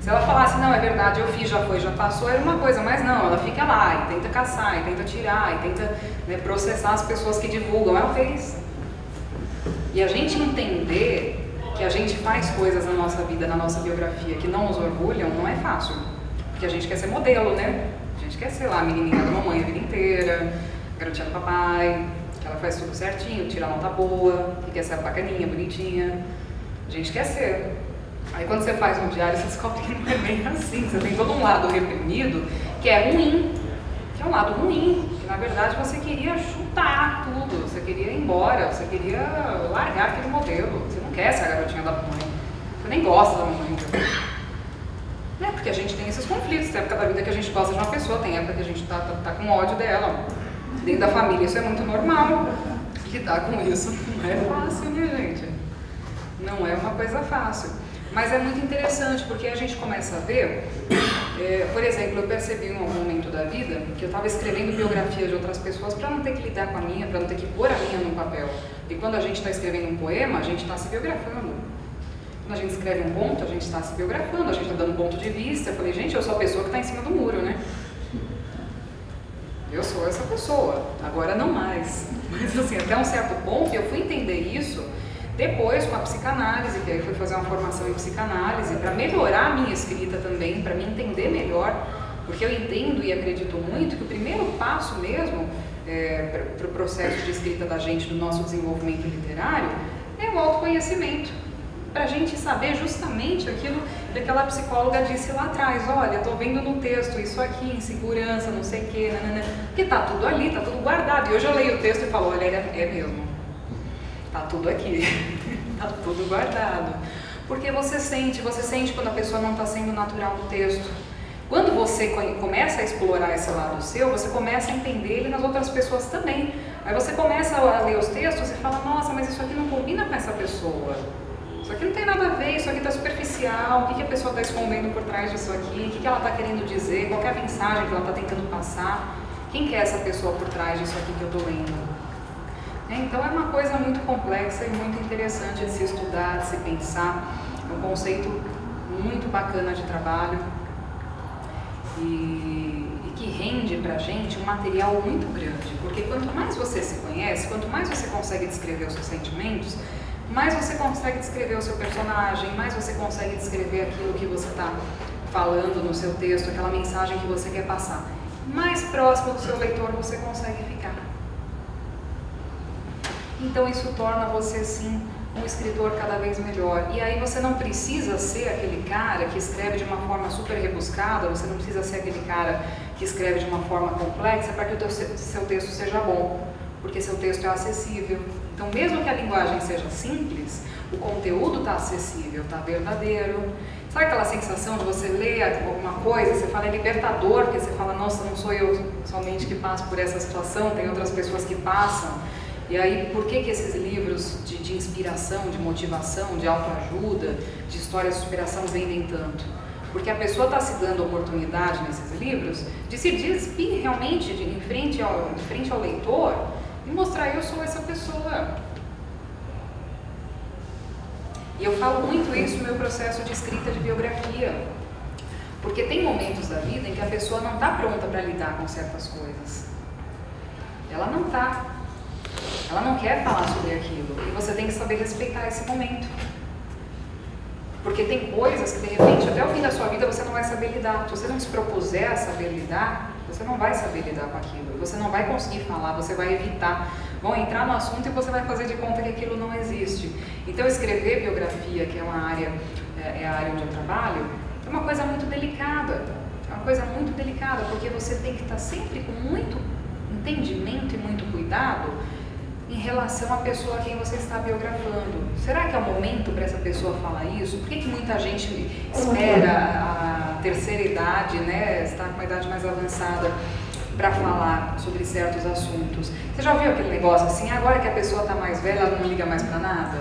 Se ela falasse, não, é verdade, eu fiz, já foi, já passou, era uma coisa, mas não, ela fica lá e tenta caçar, e tenta tirar, e tenta, né, processar as pessoas que divulgam. Ela fez. E a gente entender que a gente faz coisas na nossa vida, na nossa biografia, que não nos orgulham, não é fácil. Porque a gente quer ser modelo, né? A gente quer ser lá a menininha da mamãe a vida inteira, a garotinha do papai, que ela faz tudo certinho, tira a nota boa, que quer ser bacaninha, bonitinha. A gente quer ser. Aí quando você faz um diário, você descobre que não é bem assim. Você tem todo um lado reprimido, que é ruim, que é um lado ruim, que na verdade você queria chutar tudo, você queria ir embora, você queria largar aquele modelo. Você não quer ser a garotinha da mamãe, você nem gosta da mamãe. É porque a gente tem esses conflitos, tem época da vida que a gente gosta de uma pessoa, tem época que a gente tá com ódio dela. Dentro da família isso é muito normal, lidar com isso não é fácil, né, gente? Não é uma coisa fácil. Mas é muito interessante, porque a gente começa a ver, por exemplo, eu percebi em algum momento da vida que eu estava escrevendo biografias de outras pessoas para não ter que lidar com a minha, para não ter que pôr a minha no papel. E quando a gente está escrevendo um poema, a gente está se biografando. Quando a gente escreve um conto, a gente está se biografando, a gente está dando ponto de vista. Eu falei, gente, eu sou a pessoa que está em cima do muro, né? Eu sou essa pessoa, agora não mais. Mas assim, até um certo ponto, eu fui entender isso depois com a psicanálise, que aí fui fazer uma formação em psicanálise para melhorar a minha escrita também, para me entender melhor, porque eu entendo e acredito muito que o primeiro passo mesmo para o processo de escrita da gente, do nosso desenvolvimento literário, é o autoconhecimento, para a gente saber justamente aquilo que aquela psicóloga disse lá atrás, olha, estou vendo no texto isso aqui, insegurança, não sei o quê, porque está tudo ali, está tudo guardado, e hoje eu leio o texto e falo, olha, é mesmo. Tá tudo aqui, tá tudo guardado. Porque você sente quando a pessoa não está sendo natural no texto. Quando você começa a explorar esse lado seu, você começa a entender ele nas outras pessoas também. Aí você começa a ler os textos e fala, nossa, mas isso aqui não combina com essa pessoa. Isso aqui não tem nada a ver, isso aqui está superficial, o que a pessoa está escondendo por trás disso aqui, o que ela está querendo dizer, qual é a mensagem que ela está tentando passar, quem que é essa pessoa por trás disso aqui que eu estou lendo. Então é uma coisa muito complexa e muito interessante de se estudar, de se pensar. É um conceito muito bacana de trabalho e que rende pra gente um material muito grande, porque quanto mais você se conhece, quanto mais você consegue descrever os seus sentimentos, mais você consegue descrever o seu personagem, mais você consegue descrever aquilo que você está falando no seu texto, aquela mensagem que você quer passar. Mais próximo do seu leitor você consegue ficar. Então isso torna você, sim, um escritor cada vez melhor. E aí você não precisa ser aquele cara que escreve de uma forma super rebuscada, você não precisa ser aquele cara que escreve de uma forma complexa para que o seu texto seja bom, porque seu texto é acessível. Então mesmo que a linguagem seja simples, o conteúdo está acessível, está verdadeiro. Sabe aquela sensação de você ler alguma coisa, você fala é libertador, porque você fala, nossa, não sou eu somente que passo por essa situação, tem outras pessoas que passam. E aí, por que esses livros de inspiração, de motivação, de autoajuda, de histórias de superação vendem tanto? Porque a pessoa está se dando oportunidade nesses livros de se despir realmente em frente ao leitor e mostrar, eu sou essa pessoa. E eu falo muito isso no meu processo de escrita de biografia. Porque tem momentos da vida em que a pessoa não está pronta para lidar com certas coisas. Ela não está. Ela não quer falar sobre aquilo, e você tem que saber respeitar esse momento. Porque tem coisas que, de repente, até o fim da sua vida você não vai saber lidar. Se você não se propuser a saber lidar, você não vai saber lidar com aquilo. Você não vai conseguir falar, você vai evitar. Vão entrar no assunto e você vai fazer de conta que aquilo não existe. Então, escrever biografia, que é a área onde eu trabalho, é uma coisa muito delicada. É uma coisa muito delicada, porque você tem que estar sempre com muito entendimento e muito cuidado em relação à pessoa a quem você está biografando. Será que é o momento para essa pessoa falar isso? Por que muita gente espera a terceira idade, né, estar com uma idade mais avançada para falar sobre certos assuntos? Você já ouviu aquele negócio assim, agora que a pessoa está mais velha, ela não liga mais para nada?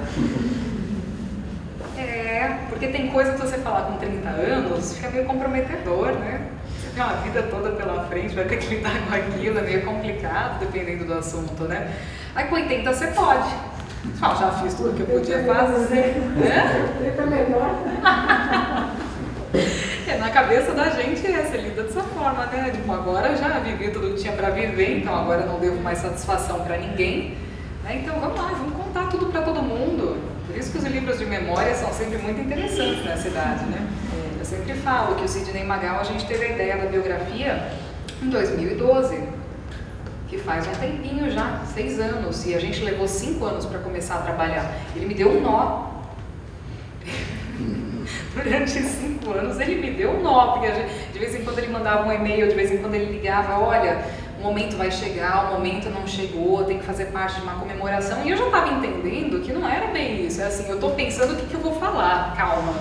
Porque tem coisa que você falar com 30 anos, fica meio comprometedor, né? Você tem uma vida toda pela frente, vai ter que lidar com aquilo, é meio complicado, dependendo do assunto, né? Aí com 80 você pode. Você fala, já fiz tudo que eu podia fazer. Na cabeça da gente você lida dessa forma, né? Tipo, agora já vivi tudo que tinha para viver, então agora não devo mais satisfação para ninguém. Então vamos lá, vamos contar tudo para todo mundo. Por isso que os livros de memória são sempre muito interessantes nessa idade, né? Eu sempre falo que o Sidney Magal, a gente teve a ideia da biografia em 2012, que faz um tempinho já, 6 anos, e a gente levou 5 anos para começar a trabalhar. Ele me deu um nó. Durante 5 anos ele me deu um nó, porque de vez em quando ele mandava um e-mail, de vez em quando ele ligava, olha, o momento vai chegar, o momento não chegou, tem que fazer parte de uma comemoração. E eu já estava entendendo que não era bem isso, é assim, eu estou pensando o que eu vou falar, calma.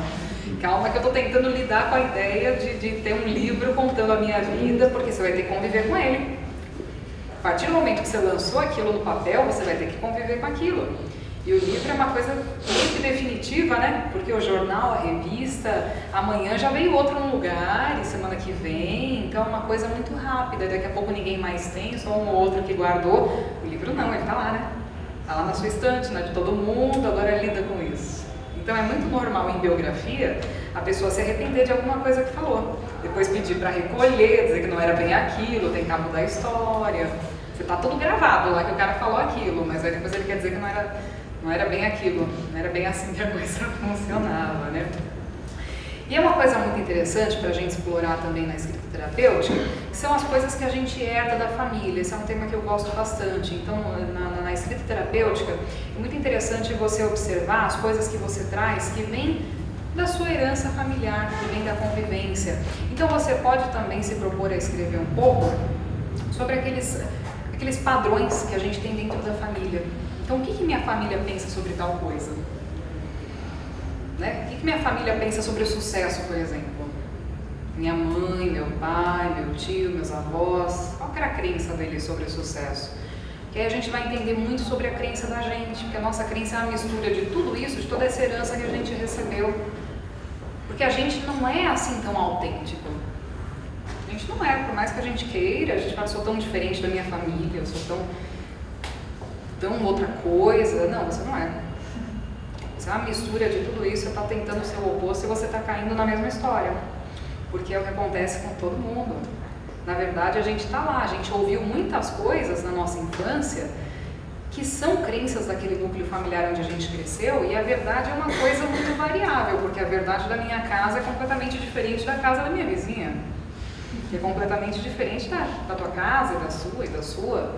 Calma que eu estou tentando lidar com a ideia de ter um livro contando a minha vida, porque você vai ter que conviver com ele. A partir do momento que você lançou aquilo no papel, você vai ter que conviver com aquilo. E o livro é uma coisa muito definitiva, né? Porque o jornal, a revista, amanhã já veio outro no lugar, e semana que vem, então é uma coisa muito rápida. Daqui a pouco ninguém mais tem, só um ou outro que guardou. O livro não, ele está lá, né? Está lá na sua estante, né? De todo mundo, agora lida com isso. Então é muito normal em biografia a pessoa se arrepender de alguma coisa que falou. Depois pedir para recolher, dizer que não era bem aquilo, tentar mudar a história. Você está tudo gravado lá que o cara falou aquilo, mas aí depois ele quer dizer que não era bem aquilo, não era bem assim que a coisa funcionava, né? E é uma coisa muito interessante para a gente explorar também na escrita terapêutica, que são as coisas que a gente herda da família. Esse é um tema que eu gosto bastante. Então, na escrita terapêutica, é muito interessante você observar as coisas que você traz que vêm da sua herança familiar, que vem da convivência. Então, você pode também se propor a escrever um pouco sobre aqueles padrões que a gente tem dentro da família. Então, o que minha família pensa sobre tal coisa? Né? O que minha família pensa sobre o sucesso, por exemplo? Minha mãe, meu pai, meu tio, meus avós, qual que era a crença deles sobre o sucesso? Que aí a gente vai entender muito sobre a crença da gente, porque a nossa crença é uma mistura de tudo isso, de toda essa herança que a gente recebeu. Porque a gente não é assim tão autêntico. A gente não é, por mais que a gente queira, a gente fala, sou tão diferente da minha família, eu sou tão outra coisa. Não, você não é. Você é uma mistura de tudo isso, você está tentando ser o oposto e você está caindo na mesma história. Porque é o que acontece com todo mundo. Na verdade, a gente está lá, a gente ouviu muitas coisas na nossa infância que são crenças daquele núcleo familiar onde a gente cresceu, e a verdade é uma coisa muito variável, porque a verdade da minha casa é completamente diferente da casa da minha vizinha. Que é completamente diferente da tua casa, e da sua.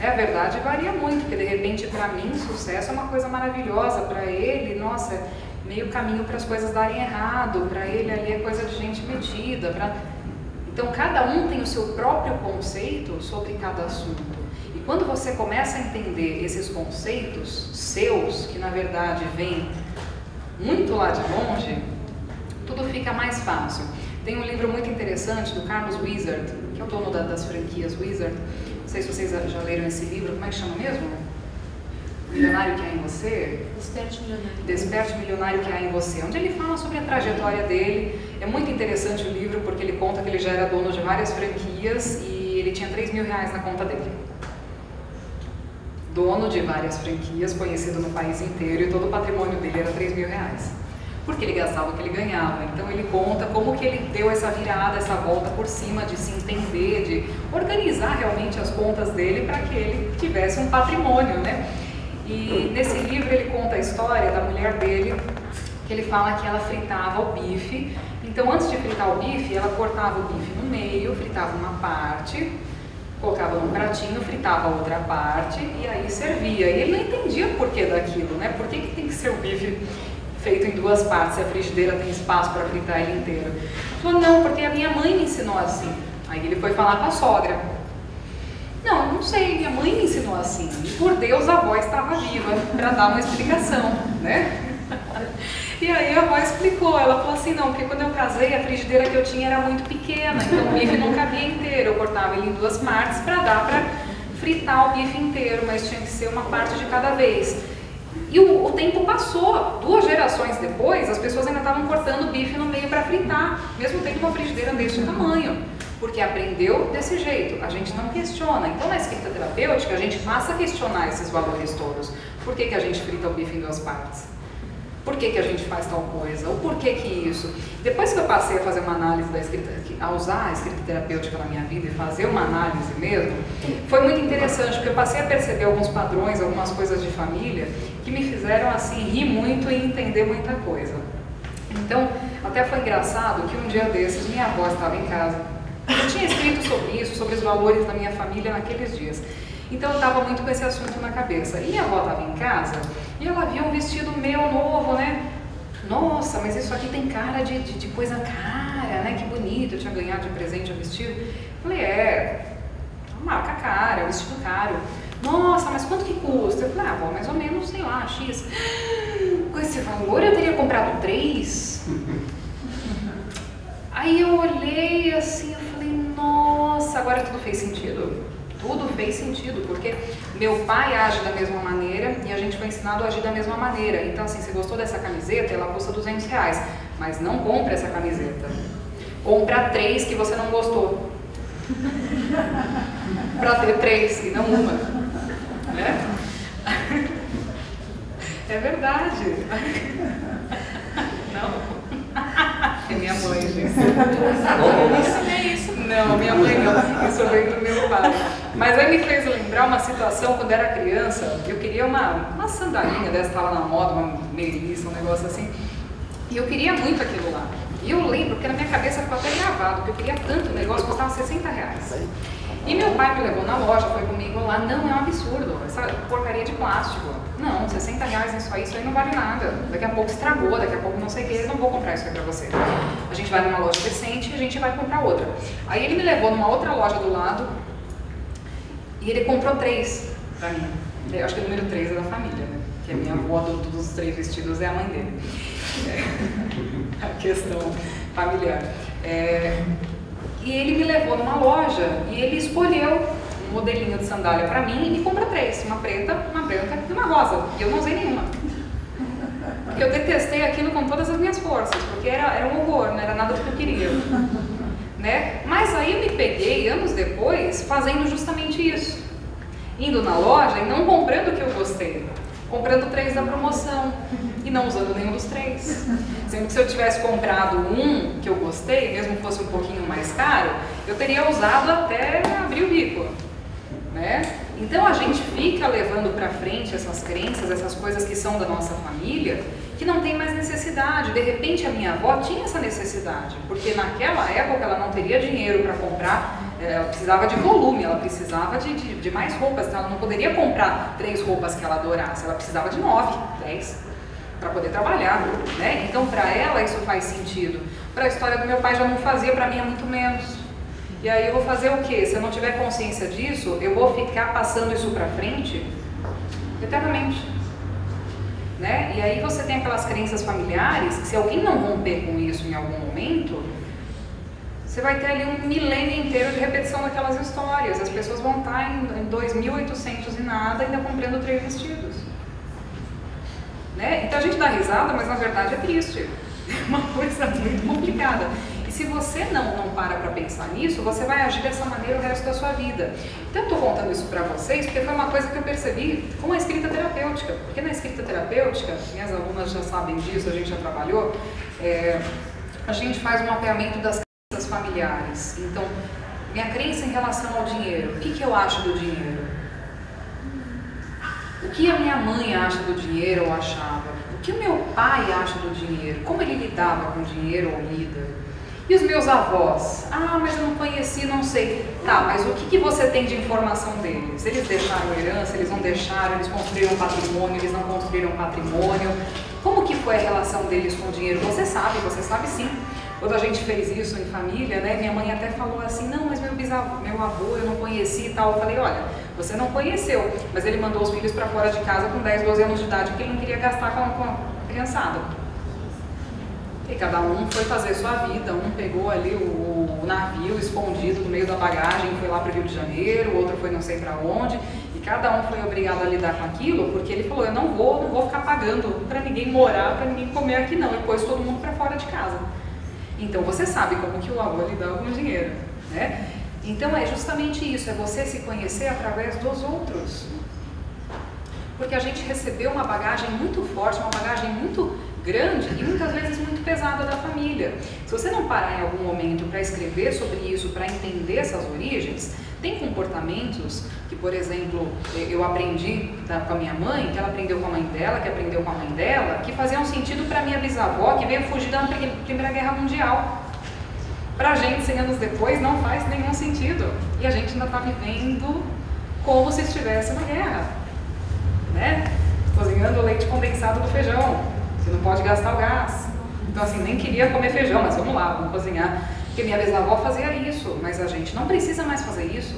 A verdade varia muito, porque de repente para mim sucesso é uma coisa maravilhosa, para ele, nossa, meio caminho para as coisas darem errado, para ele ali é coisa de gente metida. Então cada um tem o seu próprio conceito sobre cada assunto. E quando você começa a entender esses conceitos seus, que na verdade vêm muito lá de longe, tudo fica mais fácil. Tem um livro muito interessante do Carlos Wizard, que é o dono das franquias Wizard. Não sei se vocês já leram esse livro, como é que chama mesmo? Milionário que há em você? Desperte Milionário. Desperte Milionário que há em você, onde ele fala sobre a trajetória dele. É muito interessante o livro porque ele conta que ele já era dono de várias franquias e ele tinha R$3.000 na conta dele. Dono de várias franquias, conhecido no país inteiro, e todo o patrimônio dele era R$3.000. Porque ele gastava o que ele ganhava. Então ele conta como que ele deu essa virada, essa volta por cima, de se entender, de organizar realmente as contas dele para que ele tivesse um patrimônio, né? E nesse livro ele conta a história da mulher dele, que ele fala que ela fritava o bife. Então antes de fritar o bife, ela cortava o bife no meio, fritava uma parte, colocava num pratinho, fritava a outra parte e aí servia. E ele não entendia o porquê daquilo, né? Por que tem que ser o bife feito em 2 partes, se a frigideira tem espaço para fritar ele inteiro? Ele falou, não, porque a minha mãe me ensinou assim. Aí ele foi falar com a sogra. Não sei, minha mãe me ensinou assim. E por Deus a avó estava viva para dar uma explicação, né? E aí a avó explicou, ela falou assim, não, porque quando eu casei a frigideira que eu tinha era muito pequena, então o bife não cabia inteiro, eu cortava ele em 2 partes para dar para fritar o bife inteiro, mas tinha que ser uma parte de cada vez. E o tempo passou, 2 gerações depois, as pessoas ainda estavam cortando o bife no meio para fritar, mesmo tendo uma frigideira desse tamanho, porque aprendeu desse jeito, a gente não questiona. Então na escrita terapêutica a gente passa a questionar esses valores todos. Por que a gente frita o bife em 2 partes? Por que a gente faz tal coisa? O porquê que isso? Depois que eu passei a fazer uma análise da escrita, a usar a escrita terapêutica na minha vida e fazer uma análise mesmo, foi muito interessante, porque eu passei a perceber alguns padrões, algumas coisas de família que me fizeram assim rir muito e entender muita coisa. Então, até foi engraçado que um dia desses minha avó estava em casa. Eu tinha escrito sobre isso, sobre os valores da minha família naqueles dias. Então eu estava muito com esse assunto na cabeça. E minha avó estava em casa e ela viu um vestido meu novo, né? Nossa, mas isso aqui tem cara de coisa cara, né? Que bonito, eu tinha ganhado de presente o vestido. Falei, uma marca cara, um vestido caro. Nossa, mas quanto que custa? Eu falei, avó, mais ou menos, sei lá, X. Com esse valor eu teria comprado 3. Aí eu olhei assim, eu falei, nossa, agora tudo fez sentido. Tudo fez sentido, porque meu pai age da mesma maneira e a gente foi ensinado a agir da mesma maneira. Então assim, você gostou dessa camiseta, ela custa R$200, mas não compra essa camiseta. Compra 3 que você não gostou. Pra ter 3 e não uma. Né? É verdade. Não. É minha mãe, gente. Não, minha mãe não. Isso veio do meu pai. Mas aí me fez lembrar uma situação quando era criança. Eu queria uma sandalinha dessa, estava na moda, uma meiliça, um negócio assim. E eu queria muito aquilo lá. E eu lembro que na minha cabeça ficou até gravado, que eu queria tanto, o negócio custava R$60. E meu pai me levou na loja, foi comigo lá, não, é um absurdo, essa porcaria de plástico. Não, R$60 nisso aí não vale nada. Daqui a pouco estragou, daqui a pouco não sei o que, eu não vou comprar isso aí pra você. A gente vai numa loja decente e a gente vai comprar outra. Aí ele me levou numa outra loja do lado e ele comprou 3 pra mim. Eu acho que o número 3 é da família, né? Que a minha avó dos 3 vestidos é a mãe dele. A questão familiar. E ele me levou numa loja e ele escolheu um modelinho de sandália pra mim e comprou 3, uma preta, uma branca e uma rosa. E eu não usei nenhuma. Porque eu detestei aquilo com todas as minhas forças, porque era um horror, não era nada do que eu queria. Né? Mas aí eu me peguei, anos depois, fazendo justamente isso. Indo na loja e não comprando o que eu gostei. Comprando 3 da promoção e não usando nenhum dos 3. Sendo que se eu tivesse comprado um que eu gostei, mesmo que fosse um pouquinho mais caro, eu teria usado até abrir o bico, né? Então a gente fica levando para frente essas crenças, essas coisas que são da nossa família, que não tem mais necessidade. De repente a minha avó tinha essa necessidade, porque naquela época ela não teria dinheiro para comprar, ela precisava de volume, ela precisava de mais roupas, então ela não poderia comprar 3 roupas que ela adorasse, ela precisava de 9, 10 para poder trabalhar, né? Então para ela isso faz sentido. Para a história do meu pai já não fazia, para mim é muito menos. E aí eu vou fazer o quê? Se eu não tiver consciência disso, eu vou ficar passando isso para frente eternamente. Né? E aí você tem aquelas crenças familiares que se alguém não romper com isso em algum momento, você vai ter ali um milênio inteiro de repetição daquelas histórias. As pessoas vão estar em 2.800 e nada ainda comprando 3 vestidos. Né? Então a gente dá risada, mas na verdade é triste. É uma coisa muito complicada. E se você não para pensar nisso, você vai agir dessa maneira o resto da sua vida. Então eu estou contando isso para vocês porque foi uma coisa que eu percebi com a escrita terapêutica. Porque na escrita terapêutica, minhas alunas já sabem disso, a gente já trabalhou, a gente faz um mapeamento das crenças familiares. Então, minha crença em relação ao dinheiro, o que eu acho do dinheiro? O que a minha mãe acha do dinheiro ou achava? O que o meu pai acha do dinheiro? Como ele lidava com o dinheiro ou lida? E os meus avós? Ah, mas eu não conheci, não sei. Tá, mas o que você tem de informação deles? Eles deixaram herança, eles não deixaram, eles construíram patrimônio, eles não construíram patrimônio? Como que foi a relação deles com o dinheiro? Você sabe sim. Quando a gente fez isso em família, né, minha mãe até falou assim, não, mas meu avô eu não conheci e tal. Eu falei, olha, você não conheceu, mas ele mandou os filhos para fora de casa com 10, 12 anos de idade porque ele não queria gastar com a criançada. E cada um foi fazer sua vida, um pegou ali o navio escondido no meio da bagagem, foi lá para o Rio de Janeiro, o outro foi não sei para onde, e cada um foi obrigado a lidar com aquilo, porque ele falou, eu não vou ficar pagando para ninguém morar, para ninguém comer aqui não, e pôs todo mundo para fora de casa. Então você sabe como que o avô lidava com o dinheiro, né? Então é justamente isso, é você se conhecer através dos outros. Porque a gente recebeu uma bagagem muito forte, uma bagagem muito grande e muitas vezes muito pesada da família. Se você não parar em algum momento para escrever sobre isso, para entender essas origens, tem comportamentos que, por exemplo, eu aprendi com a minha mãe, que ela aprendeu com a mãe dela, que aprendeu com a mãe dela, que faziam sentido para minha bisavó, que veio fugir da Primeira Guerra Mundial. Para a gente, 100 anos depois, não faz nenhum sentido. E a gente ainda está vivendo como se estivesse na guerra, né? Cozinhando o leite condensado do feijão. Você não pode gastar o gás. Então, assim, nem queria comer feijão, mas vamos lá, vamos cozinhar. Porque minha bisavó fazia isso, mas a gente não precisa mais fazer isso.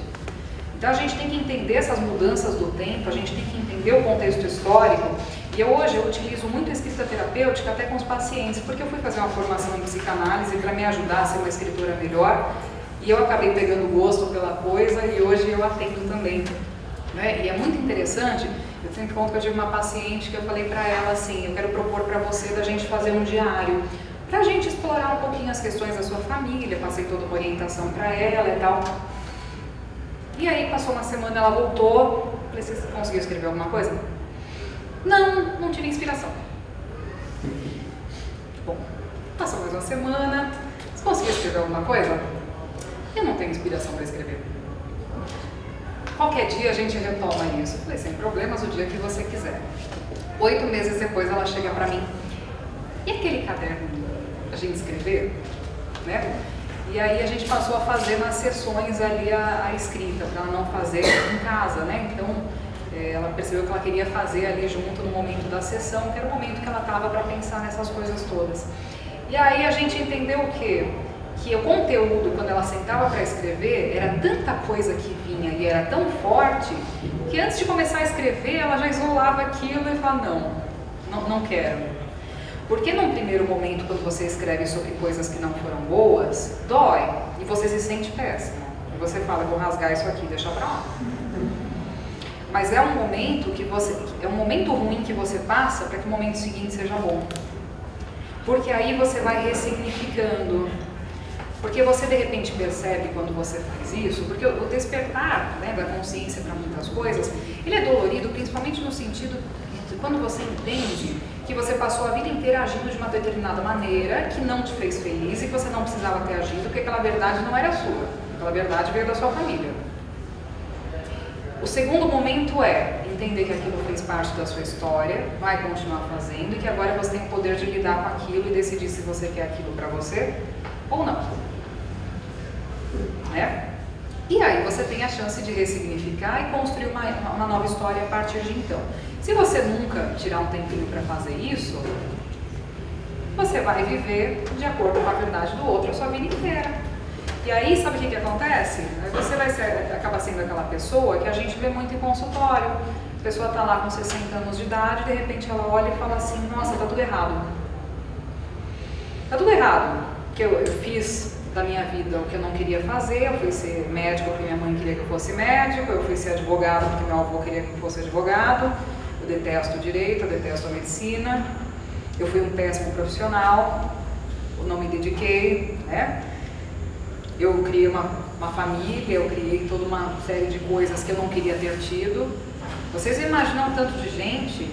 Então, a gente tem que entender essas mudanças do tempo, a gente tem que entender o contexto histórico. E hoje eu utilizo muito a escrita terapêutica até com os pacientes, porque eu fui fazer uma formação em psicanálise para me ajudar a ser uma escritora melhor. E eu acabei pegando gosto pela coisa e hoje eu atendo também. Né? E é muito interessante. Eu sempre conto que eu tive uma paciente que eu falei para ela assim, eu quero propor para você da gente fazer um diário, para a gente explorar um pouquinho as questões da sua família, passei toda uma orientação para ela e tal. E aí passou uma semana, ela voltou, falei, você conseguiu escrever alguma coisa? Não tive inspiração. Bom, passou mais uma semana, você conseguiu escrever alguma coisa? Eu não tenho inspiração para escrever. Qualquer dia a gente retoma isso. Eu falei, sem problemas, o dia que você quiser. 8 meses depois ela chega pra mim. E aquele caderno a gente escrever? Né? E aí a gente passou a fazer nas sessões ali a escrita, para ela não fazer em casa, né? Então ela percebeu que ela queria fazer ali junto no momento da sessão, que era o momento que ela estava para pensar nessas coisas todas. E aí a gente entendeu o quê? Que o conteúdo, quando ela sentava para escrever, era tanta coisa que vinha e era tão forte, que antes de começar a escrever, ela já isolava aquilo e falava, não quero. Porque num primeiro momento, quando você escreve sobre coisas que não foram boas, dói, e você se sente péssimo. E você fala, vou rasgar isso aqui, deixa pra lá. Mas é um momento é um momento ruim que você passa para que o momento seguinte seja bom. Porque aí você vai ressignificando. Porque você de repente percebe quando você faz isso, porque o despertar, né, da consciência para muitas coisas, ele é dolorido principalmente no sentido de quando você entende que você passou a vida inteira agindo de uma determinada maneira, que não te fez feliz e que você não precisava ter agido, porque aquela verdade não era sua, aquela verdade veio da sua família. O segundo momento é entender que aquilo fez parte da sua história, vai continuar fazendo e que agora você tem o poder de lidar com aquilo e decidir se você quer aquilo para você ou não. Né? E aí você tem a chance de ressignificar e construir uma nova história a partir de então. Se você nunca tirar um tempinho para fazer isso, você vai viver de acordo com a verdade do outro a sua vida inteira. E aí, sabe o que acontece? Aí você acaba sendo aquela pessoa que a gente vê muito em consultório. A pessoa está lá com 60 anos de idade, de repente ela olha e fala assim, nossa, tá tudo errado. Tá tudo errado. Que eu fiz da minha vida o que eu não queria fazer, eu fui ser médico porque minha mãe queria que eu fosse médico, eu fui ser advogado porque meu avô queria que eu fosse advogado, eu detesto o direito, eu detesto a medicina, eu fui um péssimo profissional, eu não me dediquei, né? Eu criei uma família, eu criei toda uma série de coisas que eu não queria ter tido. Vocês imaginam tanto de gente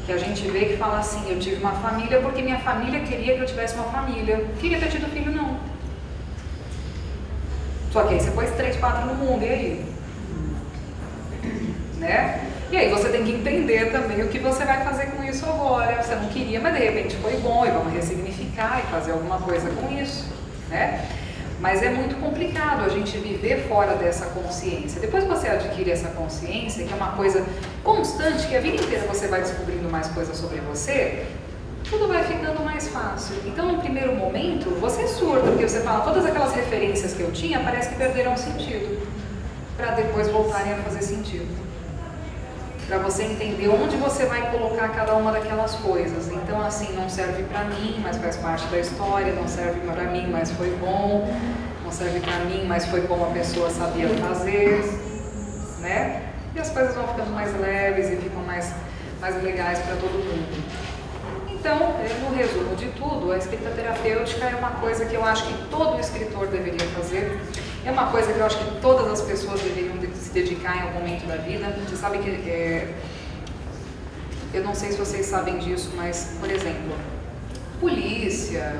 que a gente vê que fala assim, eu tive uma família porque minha família queria que eu tivesse uma família. Não queria ter tido filho, não. Só que aí você pôs 3, 4 no mundo, e aí? Né? E aí você tem que entender também o que você vai fazer com isso agora. Você não queria, mas de repente foi bom, e vamos ressignificar e fazer alguma coisa com isso, né? Mas é muito complicado a gente viver fora dessa consciência. Depois que você adquire essa consciência, que é uma coisa constante, que a vida inteira você vai descobrindo mais coisas sobre você, tudo vai ficando mais fácil. Então, no primeiro momento, você surta, porque você fala, todas aquelas referências que eu tinha, parece que perderam sentido, para depois voltarem a fazer sentido. Para você entender onde você vai colocar cada uma daquelas coisas. Então, assim, não serve para mim, mas faz parte da história, não serve para mim, mas foi bom, não serve para mim, mas foi como a pessoa sabia fazer, né? E as coisas vão ficando mais leves e ficam mais legais para todo mundo. Então, no resumo de tudo, a escrita terapêutica é uma coisa que eu acho que todo escritor deveria fazer. É uma coisa que eu acho que todas as pessoas deveriam se dedicar em algum momento da vida. Você sabe que, eu não sei se vocês sabem disso, mas, por exemplo, polícia,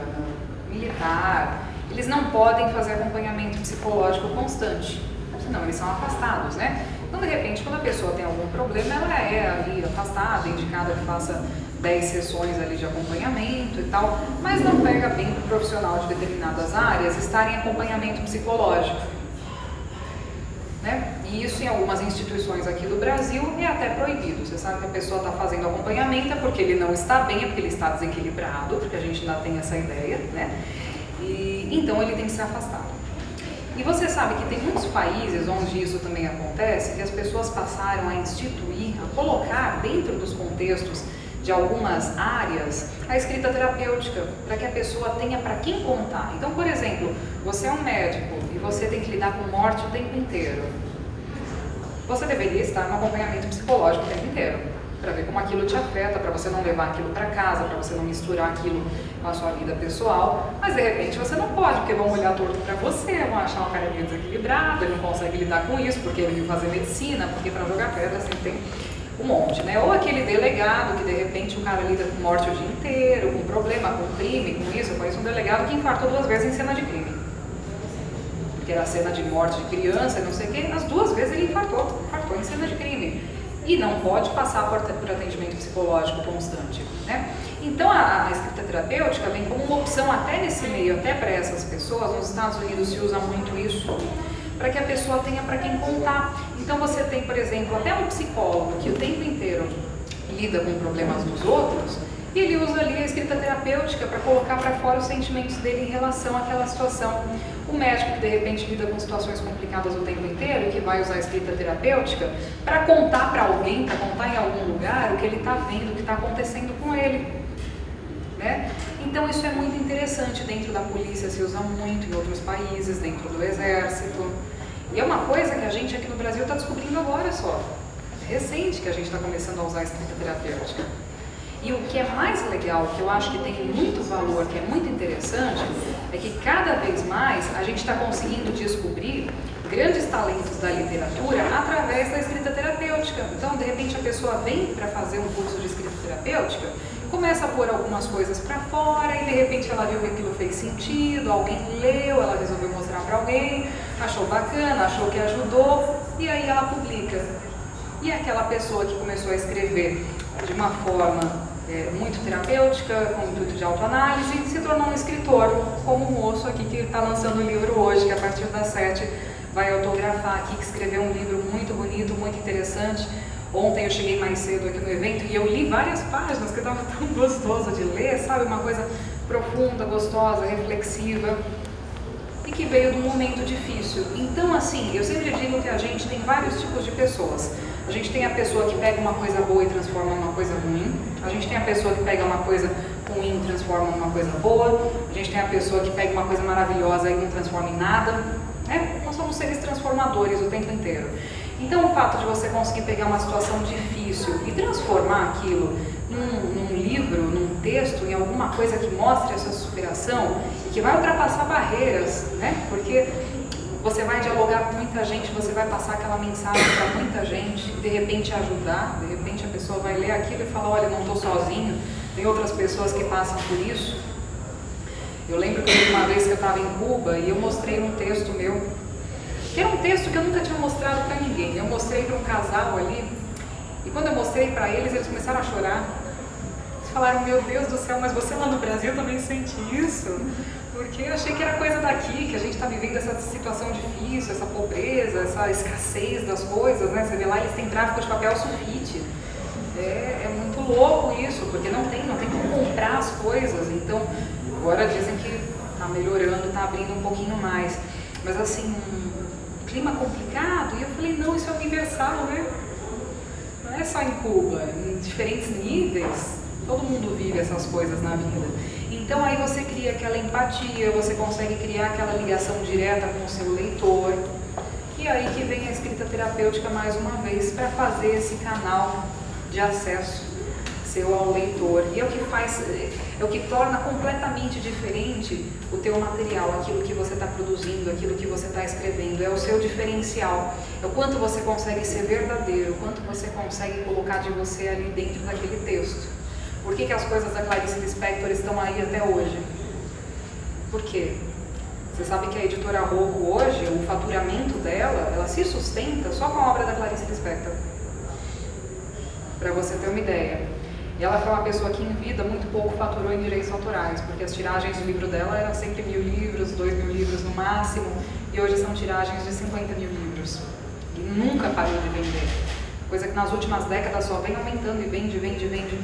militar, eles não podem fazer acompanhamento psicológico constante, senão eles são afastados, né? Então, de repente, quando a pessoa tem algum problema, ela é ali afastada, indicada que faça 10 sessões ali de acompanhamento e tal, mas não pega bem para o profissional de determinadas áreas estar em acompanhamento psicológico, né? E isso em algumas instituições aqui do Brasil é até proibido. Você sabe que a pessoa está fazendo acompanhamento é porque ele não está bem, é porque ele está desequilibrado, porque a gente ainda tem essa ideia, né? E então ele tem que ser afastado. E você sabe que tem muitos países onde isso também acontece, que as pessoas passaram a instituir, a colocar dentro dos contextos de algumas áreas a escrita terapêutica, para que a pessoa tenha para quem contar. Então, por exemplo, você é um médico e você tem que lidar com morte o tempo inteiro. Você deveria estar no acompanhamento psicológico o tempo inteiro, para ver como aquilo te afeta, para você não levar aquilo para casa, para você não misturar aquilo com a sua vida pessoal, mas de repente você não pode, porque vão olhar torto para você, vão achar o cara meio desequilibrado, ele não consegue lidar com isso, porque ele veio fazer medicina, porque para jogar pedra assim tem um monte, né? Ou aquele delegado que de repente o cara lida com morte o dia inteiro, com problema, com crime, com isso. Eu conheço um delegado que infartou 2 vezes em cena de crime, que era cena de morte de criança, não sei o que, as 2 vezes ele infartou em cena de crime. E não pode passar por atendimento psicológico constante, né? Então a escrita terapêutica vem como uma opção até nesse meio, até para essas pessoas. Nos Estados Unidos se usa muito isso, para que a pessoa tenha para quem contar. Então você tem, por exemplo, até um psicólogo que o tempo inteiro lida com problemas dos outros, e ele usa ali a escrita terapêutica para colocar para fora os sentimentos dele em relação àquela situação. O médico que de repente lida com situações complicadas o tempo inteiro e que vai usar a escrita terapêutica para contar para alguém, para contar em algum lugar o que ele está vendo, o que está acontecendo com ele, né? Então isso é muito interessante. Dentro da polícia se usa muito, em outros países, dentro do exército. E é uma coisa que a gente aqui no Brasil está descobrindo agora só. É recente que a gente está começando a usar a escrita terapêutica. E o que é mais legal, que eu acho que tem muito valor, que é muito interessante, é que cada vez mais a gente está conseguindo descobrir grandes talentos da literatura através da escrita terapêutica. Então, de repente, a pessoa vem para fazer um curso de escrita terapêutica, começa a pôr algumas coisas para fora e de repente ela viu que aquilo fez sentido, alguém leu, ela resolveu mostrar para alguém, achou bacana, achou que ajudou e aí ela publica. E aquela pessoa que começou a escrever de uma forma muito terapêutica, com intuito de autoanálise, se tornou um escritor, como o moço aqui que está lançando o livro hoje, que a partir das 7 vai autografar aqui, que escreveu um livro muito bonito, muito interessante. Ontem eu cheguei mais cedo aqui no evento e eu li várias páginas, que estava tão gostoso de ler, sabe? Uma coisa profunda, gostosa, reflexiva, e que veio de um momento difícil. Então, assim, eu sempre digo que a gente tem vários tipos de pessoas. A gente tem a pessoa que pega uma coisa boa e transforma em uma coisa ruim. A gente tem a pessoa que pega uma coisa ruim e transforma em uma coisa boa. A gente tem a pessoa que pega uma coisa maravilhosa e não transforma em nada. Nós somos seres transformadores o tempo inteiro. Então, o fato de você conseguir pegar uma situação difícil e transformar aquilo num livro, num texto, em alguma coisa que mostre essa superação e que vai ultrapassar barreiras, né? Porque você vai dialogar com muita gente, você vai passar aquela mensagem para muita gente, de repente ajudar, de repente a pessoa vai ler aquilo e falar, olha, não estou sozinho, tem outras pessoas que passam por isso. Eu lembro que uma vez que eu estava em Cuba e eu mostrei um texto meu, que era um texto que eu nunca tinha mostrado para ninguém. Eu mostrei para um casal ali, e quando eu mostrei para eles, eles começaram a chorar. Eles falaram, meu Deus do céu, mas você lá no Brasil também sente isso? Porque eu achei que era coisa daqui, que a gente está vivendo essa situação difícil, essa pobreza, essa escassez das coisas, né? Você vê lá, eles têm tráfico de papel sulfite. É muito louco isso, porque não tem como comprar as coisas. Então, agora dizem que está melhorando, está abrindo um pouquinho mais. Mas assim, um clima complicado, e eu falei, não, isso é universal, né? Não é só em Cuba, em diferentes níveis, todo mundo vive essas coisas na vida. Então aí você cria aquela empatia, você consegue criar aquela ligação direta com o seu leitor. E aí que vem a escrita terapêutica mais uma vez para fazer esse canal de acesso seu ao leitor. E é o que faz, é o que torna completamente diferente o teu material, aquilo que você está produzindo, aquilo que você está escrevendo. É o seu diferencial. É o quanto você consegue ser verdadeiro, o quanto você consegue colocar de você ali dentro daquele texto. Por que as coisas da Clarice Lispector estão aí até hoje? Por quê? Você sabe que a editora Rocco hoje, o faturamento dela, ela se sustenta só com a obra da Clarice Lispector. Para você ter uma ideia. E ela foi uma pessoa que em vida muito pouco faturou em direitos autorais, porque as tiragens do livro dela eram sempre 1000 livros, 2000 livros no máximo, e hoje são tiragens de 50 mil livros. E nunca parou de vender. Coisa que nas últimas décadas só vem aumentando e vende, vende, vende.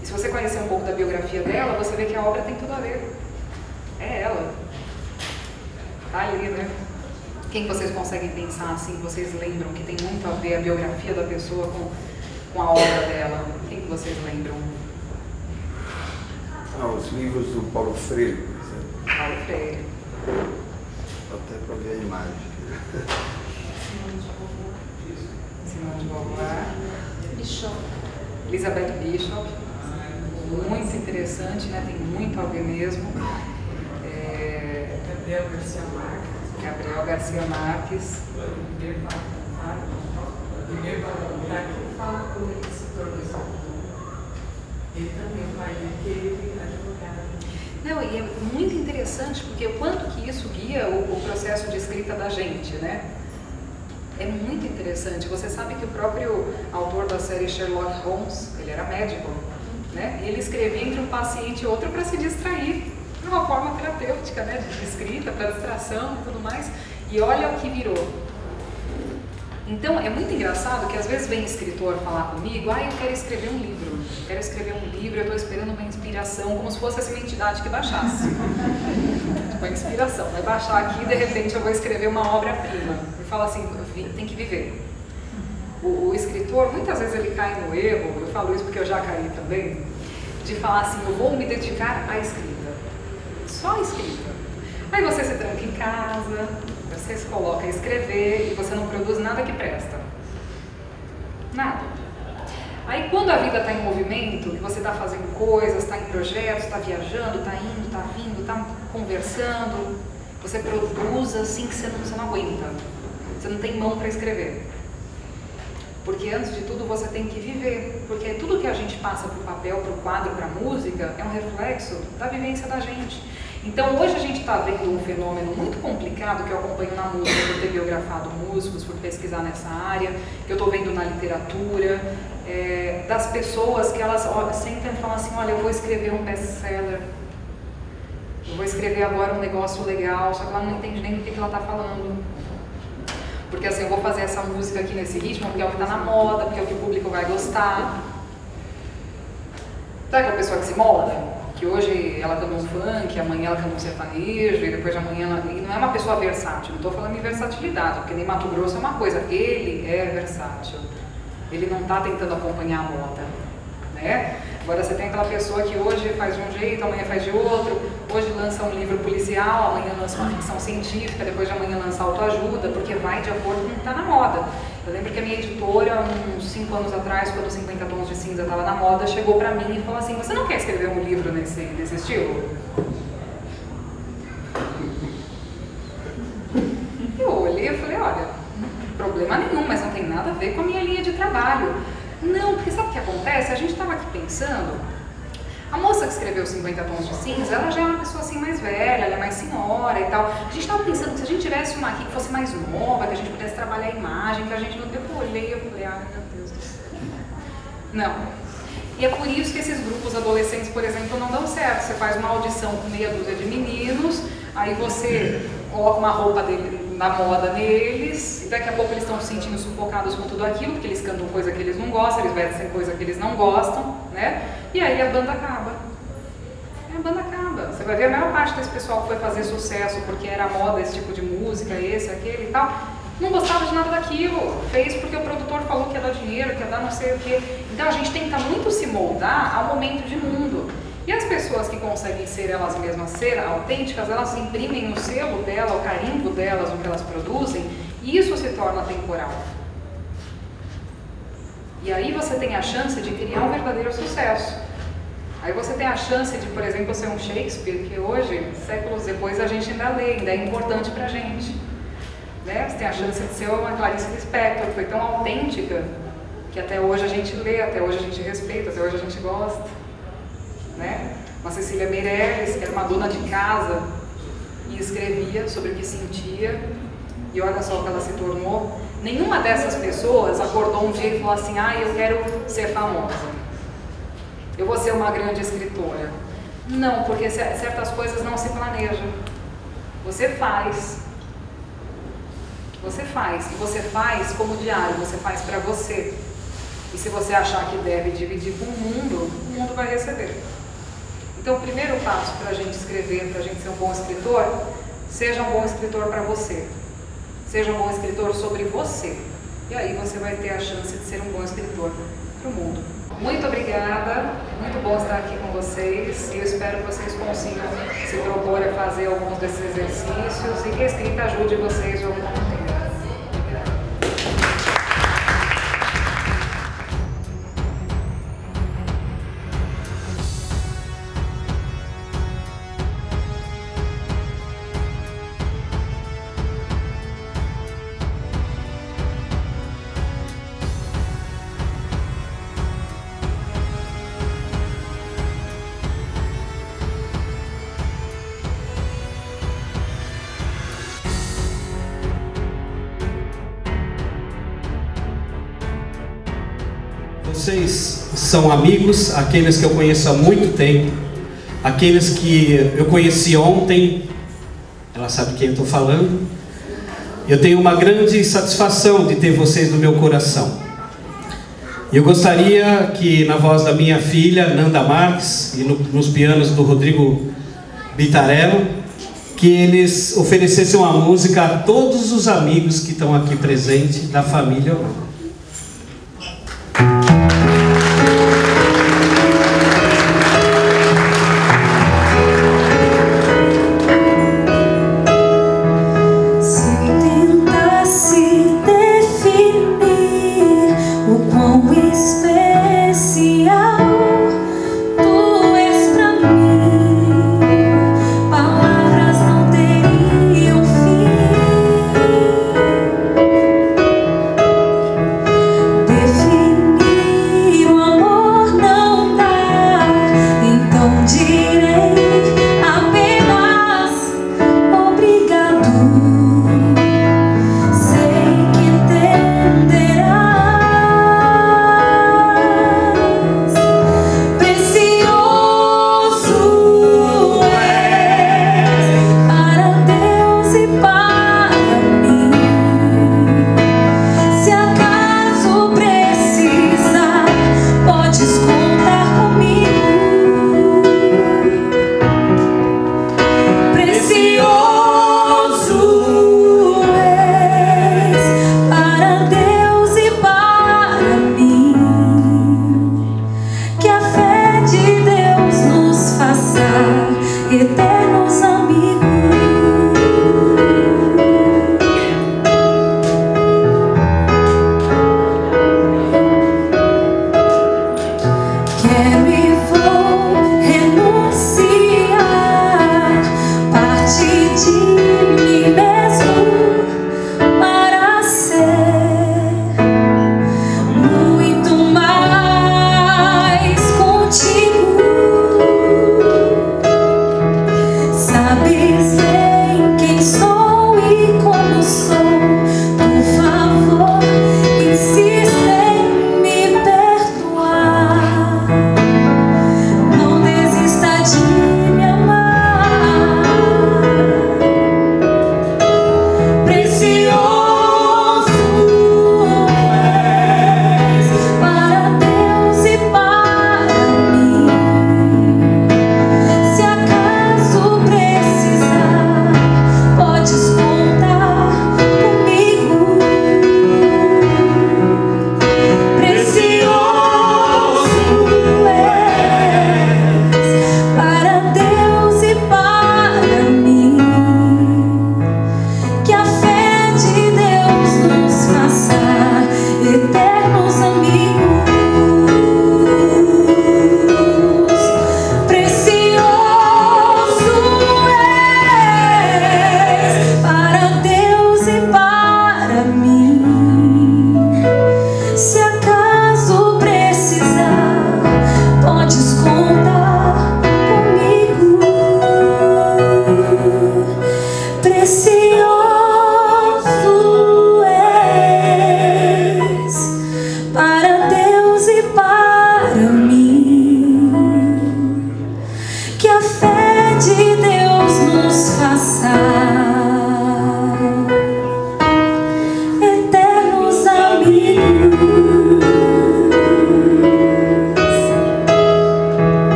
E se você conhecer um pouco da biografia dela, você vê que a obra tem tudo a ver. É ela. Tá ali, né? Quem vocês conseguem pensar assim, vocês lembram que tem muito a ver a biografia da pessoa com a obra dela? Quem que vocês lembram? Os livros do Paulo Freire, por exemplo. Paulo Freire. Até para ver a imagem. Simone de Beauvoir. Bishop. Elizabeth Bishop. Muito interessante, né? Tem muito a ver mesmo. Gabriel Garcia Marques. Gabriel Garcia Marques. Primeiro para quem fala como ele se tornou. Ele também vai naquele advogado. Não, e é muito interessante porque o quanto que isso guia o processo de escrita da gente, né? É muito interessante. Você sabe que o próprio autor da série Sherlock Holmes, ele era médico, né? E ele escrevia entre um paciente e outro para se distrair. É uma forma terapêutica, né? De escrita, para distração e tudo mais. E olha o que virou. Então, é muito engraçado que às vezes vem escritor falar comigo, eu quero escrever um livro, eu estou esperando uma inspiração, como se fosse essa entidade que baixasse. Tipo, a inspiração, vai baixar aqui e de repente eu vou escrever uma obra-prima. E fala assim, tem que viver. O escritor, muitas vezes ele cai no erro, eu falo isso porque eu já caí também, de falar assim, eu vou me dedicar à escrita. Só a escrita. Aí você se tranca em casa, você se coloca a escrever e você não produz nada que presta. Nada. Aí quando a vida está em movimento, que você está fazendo coisas, está em projetos, está viajando, está indo, está vindo, está conversando, você produz assim que você não aguenta. Você não tem mão para escrever. Porque antes de tudo você tem que viver. Porque tudo que a gente passa para o papel, para o quadro, para a música, é um reflexo da vivência da gente. Então hoje a gente está vendo um fenômeno muito complicado que eu acompanho na música, por ter biografado músicos, por pesquisar nessa área, que eu estou vendo na literatura, das pessoas que elas sentam e falam assim, olha, eu vou escrever um best-seller, eu vou escrever agora um negócio legal, só que ela não entende nem do que ela está falando. Porque assim, eu vou fazer essa música aqui nesse ritmo porque é o que está na moda, porque é o que o público vai gostar. Sabe aquela pessoa que se molda? Que hoje ela canta um funk, amanhã ela canta um sertanejo, e depois de amanhã ela... E não é uma pessoa versátil, não estou falando em versatilidade, porque nem Mato Grosso é uma coisa, ele é versátil. Ele não está tentando acompanhar a moda, né? Agora você tem aquela pessoa que hoje faz de um jeito, amanhã faz de outro, hoje lança um livro policial, amanhã lança uma ficção científica, depois de amanhã lança autoajuda, porque vai de acordo com o que está na moda. Eu lembro que a minha editora, uns 5 anos atrás, quando 50 Tons de Cinza estava na moda, chegou para mim e falou assim, você não quer escrever um livro nesse estilo? Eu olhei e falei, olha, problema nenhum, mas não tem nada a ver com a minha linha de trabalho. Não, porque sabe o que acontece? A gente estava aqui pensando, a moça que escreveu 50 Tons de Cinza, ela já é uma pessoa assim mais velha, ela é mais senhora e tal. A gente estava pensando que se a gente tivesse uma aqui que fosse mais nova, que a gente pudesse trabalhar a imagem, que a gente não... Eu olhei e eu falei, ai meu Deus do céu. Não. E é por isso que esses grupos adolescentes, por exemplo, não dão certo. Você faz uma audição com meia dúzia de meninos, aí você coloca uma roupa na moda neles, e daqui a pouco eles estão se sentindo sufocados com tudo aquilo, porque eles cantam coisa que eles não gostam, eles vestem coisa que eles não gostam, né? E aí a banda acaba. A banda acaba. Você vai ver a maior parte desse pessoal que foi fazer sucesso porque era moda esse tipo de música, esse, aquele e tal, não gostava de nada daquilo, fez porque o produtor falou que ia dar dinheiro, que ia dar não sei o quê. Então a gente tenta muito se moldar ao momento de mundo. E as pessoas que conseguem ser elas mesmas, ser autênticas, elas imprimem o selo dela, o carimbo delas no que elas produzem, e isso se torna temporal. E aí você tem a chance de criar um verdadeiro sucesso. Aí você tem a chance de, por exemplo, ser um Shakespeare, que hoje, séculos depois, a gente ainda lê, ainda é importante pra gente. Né? Você tem a chance de ser uma Clarice Lispector, que foi tão autêntica, que até hoje a gente lê, até hoje a gente respeita, até hoje a gente gosta. né? Uma Cecília Meirelles, que era uma dona de casa e escrevia sobre o que sentia, e olha só o que ela se tornou. Nenhuma dessas pessoas acordou um dia e falou assim: ah, eu quero ser famosa, eu vou ser uma grande escritora. Não, porque certas coisas não se planejam. Você faz. Você faz. E você faz como diário, você faz para você. E se você achar que deve dividir com o mundo vai receber. Então, o primeiro passo para a gente escrever, para a gente ser um bom escritor, seja um bom escritor para você. Seja um bom escritor sobre você. E aí você vai ter a chance de ser um bom escritor para o mundo. Muito obrigada, muito bom estar aqui com vocês. E eu espero que vocês consigam se propor a fazer alguns desses exercícios e que a escrita ajude vocês de alguma maneira. Vocês são amigos, aqueles que eu conheço há muito tempo, aqueles que eu conheci ontem, ela sabe quem eu estou falando. Eu tenho uma grande satisfação de ter vocês no meu coração. Eu gostaria que, na voz da minha filha, Nanda Marques, e nos pianos do Rodrigo Bitarello, que eles oferecessem uma música a todos os amigos que estão aqui presentes, da família ou não.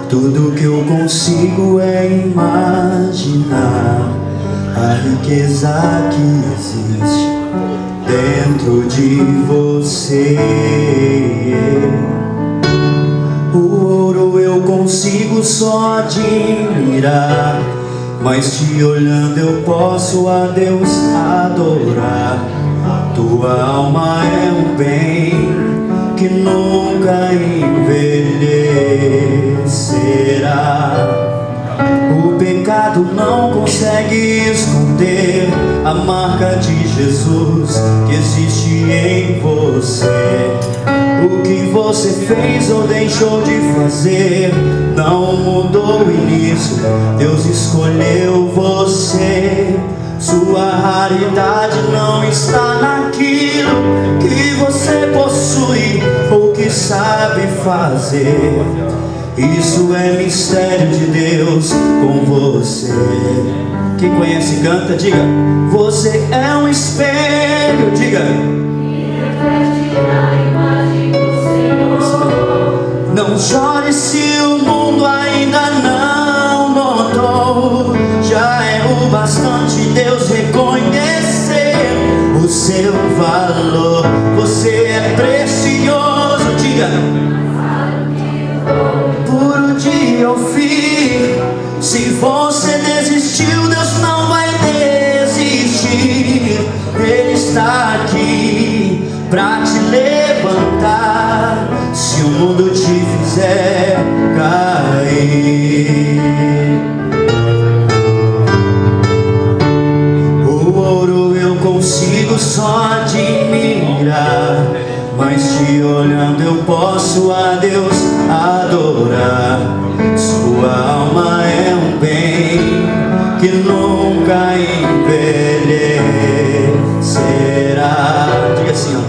Tudo que eu consigo é imaginar a riqueza que existe dentro de você. O ouro eu consigo só admirar, mas te olhando eu posso a Deus adorar. Tua alma é um bem que nunca envelhecerá. O pecado não consegue esconder a marca de Jesus que existe em você. O que você fez ou deixou de fazer não mudou o início. Deus escolheu você. Sua raridade não está naquilo que você possui ou que sabe fazer. Isso é mistério de Deus com você. Quem conhece canta, diga: você é um espelho, diga. Não chore se o mundo ainda não notou. Já é o bastante Deus reconhecer o seu valor. Você é precioso, diga. Puro de ouvir. Se você desistiu, Deus não vai desistir. Ele está aqui pra te levantar se o mundo te fizer cair. O ouro eu consigo só admirar, mas te olhando eu posso a Deus adorar. Sua alma é um bem que nunca envelhecerá. Diga assim, ó.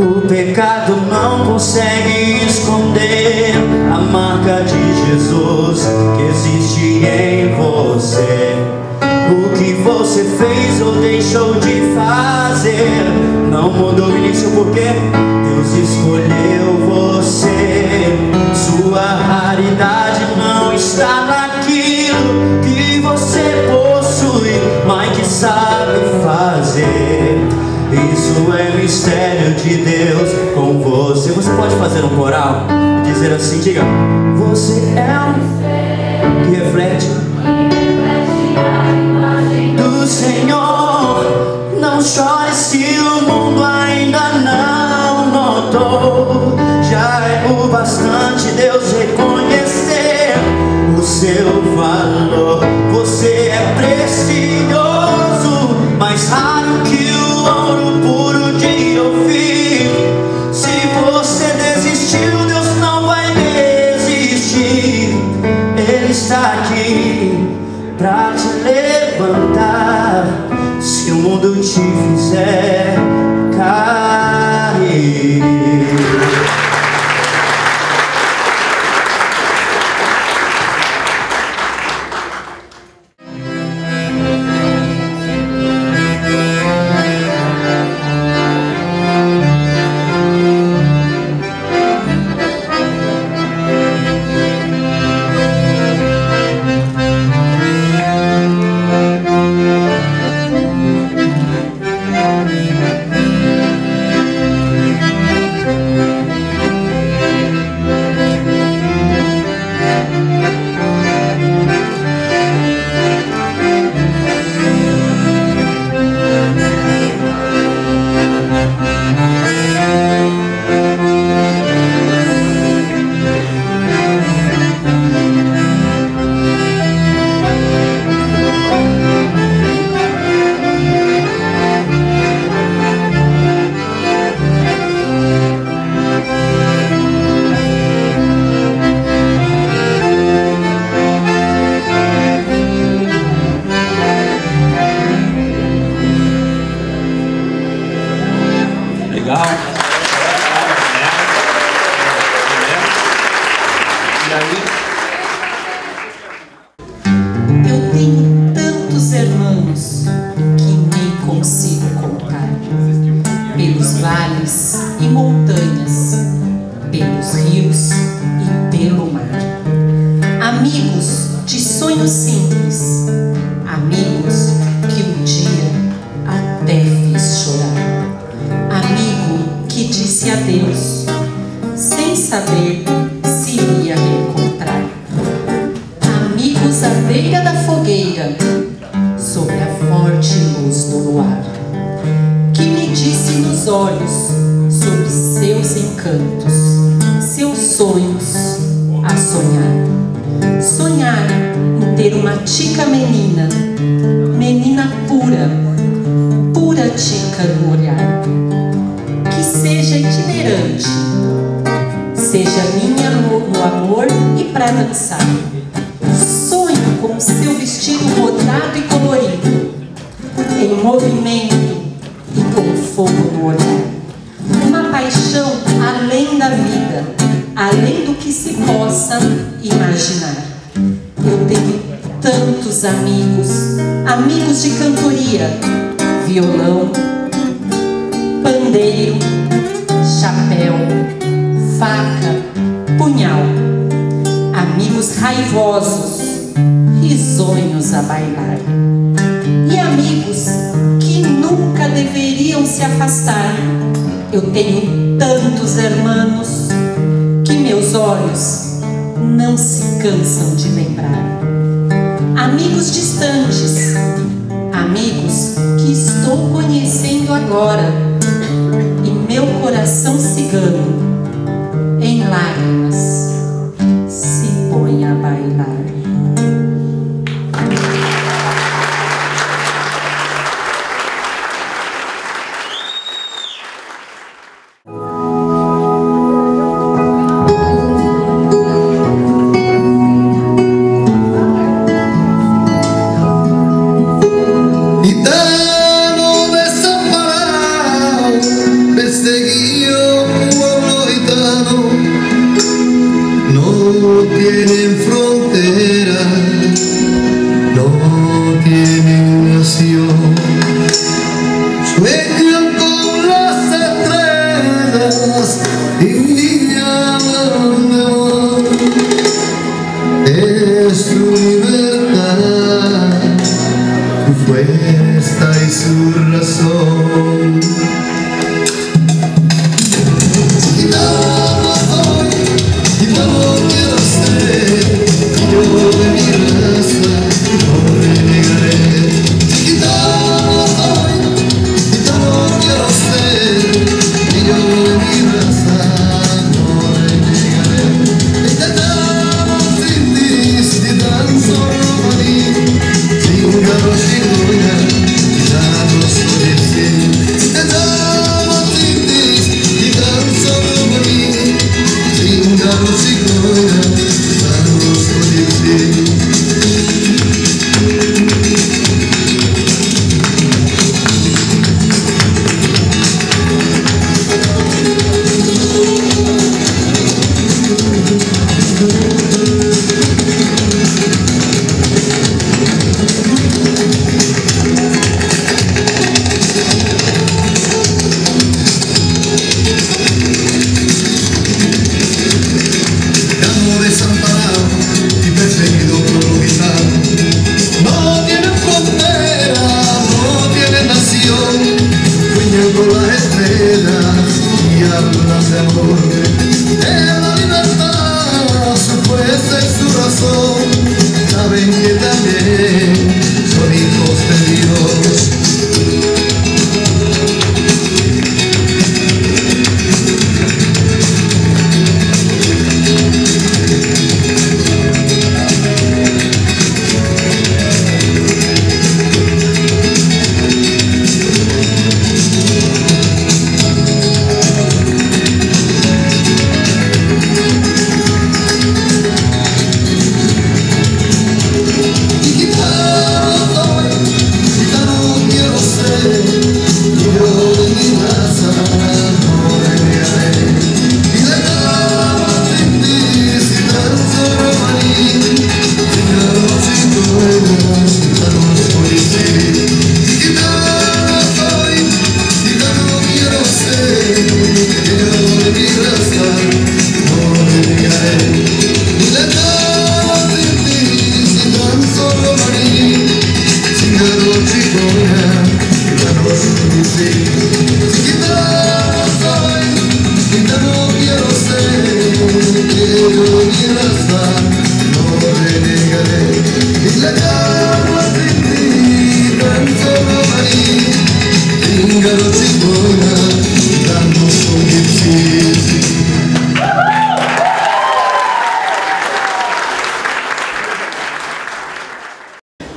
O pecado não consegue esconder a marca de Jesus que existe em você. O que você fez ou deixou de fazer não mudou o início, porque Deus escolheu você. Sua raridade não está naquilo que você possui, mas que sabe fazer. Isso é mistério de Deus com você. Você pode fazer um coral e dizer assim, diga: você é um que reflete a imagem do Senhor. Não chore se o mundo ainda não notou. Já é o bastante Deus reconhecer o seu valor. Você é precioso, mais raro que o ouro puro de ouvir. Se você desistiu, Deus não vai desistir. Ele está aqui pra te levantar se o mundo te fizer cair. pelos vales e montanhas, pelos rios e pelo mar. sonhos simples, amigos que um dia até fiz chorar. Amigo que disse adeus, sem saber se iria reencontrar. Amigos à beira da fogueira, sob a forte luz do luar, que me disse nos olhos sobre seus encantos, seus sonhos a sonhar. Sonhar em ter uma tica menina, menina pura, pura tica no olhar, que seja itinerante, seja minha no amor e pra dançar. Sonho com seu vestido rodado e colorido, em movimento e com fogo no olhar. Uma paixão além da vida, além do que se possa imaginar. Eu tenho tantos amigos, amigos de cantoria, violão, pandeiro, chapéu, faca, punhal. Amigos raivosos, risonhos a bailar. E amigos que nunca deveriam se afastar. Eu tenho tantos hermanos que meus olhos não se cansam de lembrar. Amigos distantes, amigos que estou conhecendo agora, e meu coração cigano, em lágrimas, se põe a bailar. Yo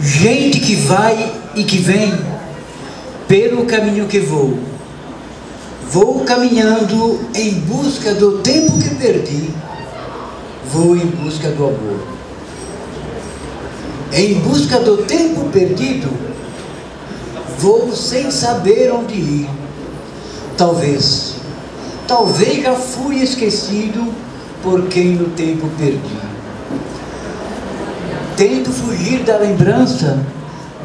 gente que vai e que vem pelo caminho que vou. Vou caminhando em busca do tempo que perdi, vou em busca do amor. Em busca do tempo perdido, vou sem saber onde ir. Talvez já fui esquecido por quem no tempo perdi. Tento fugir da lembrança,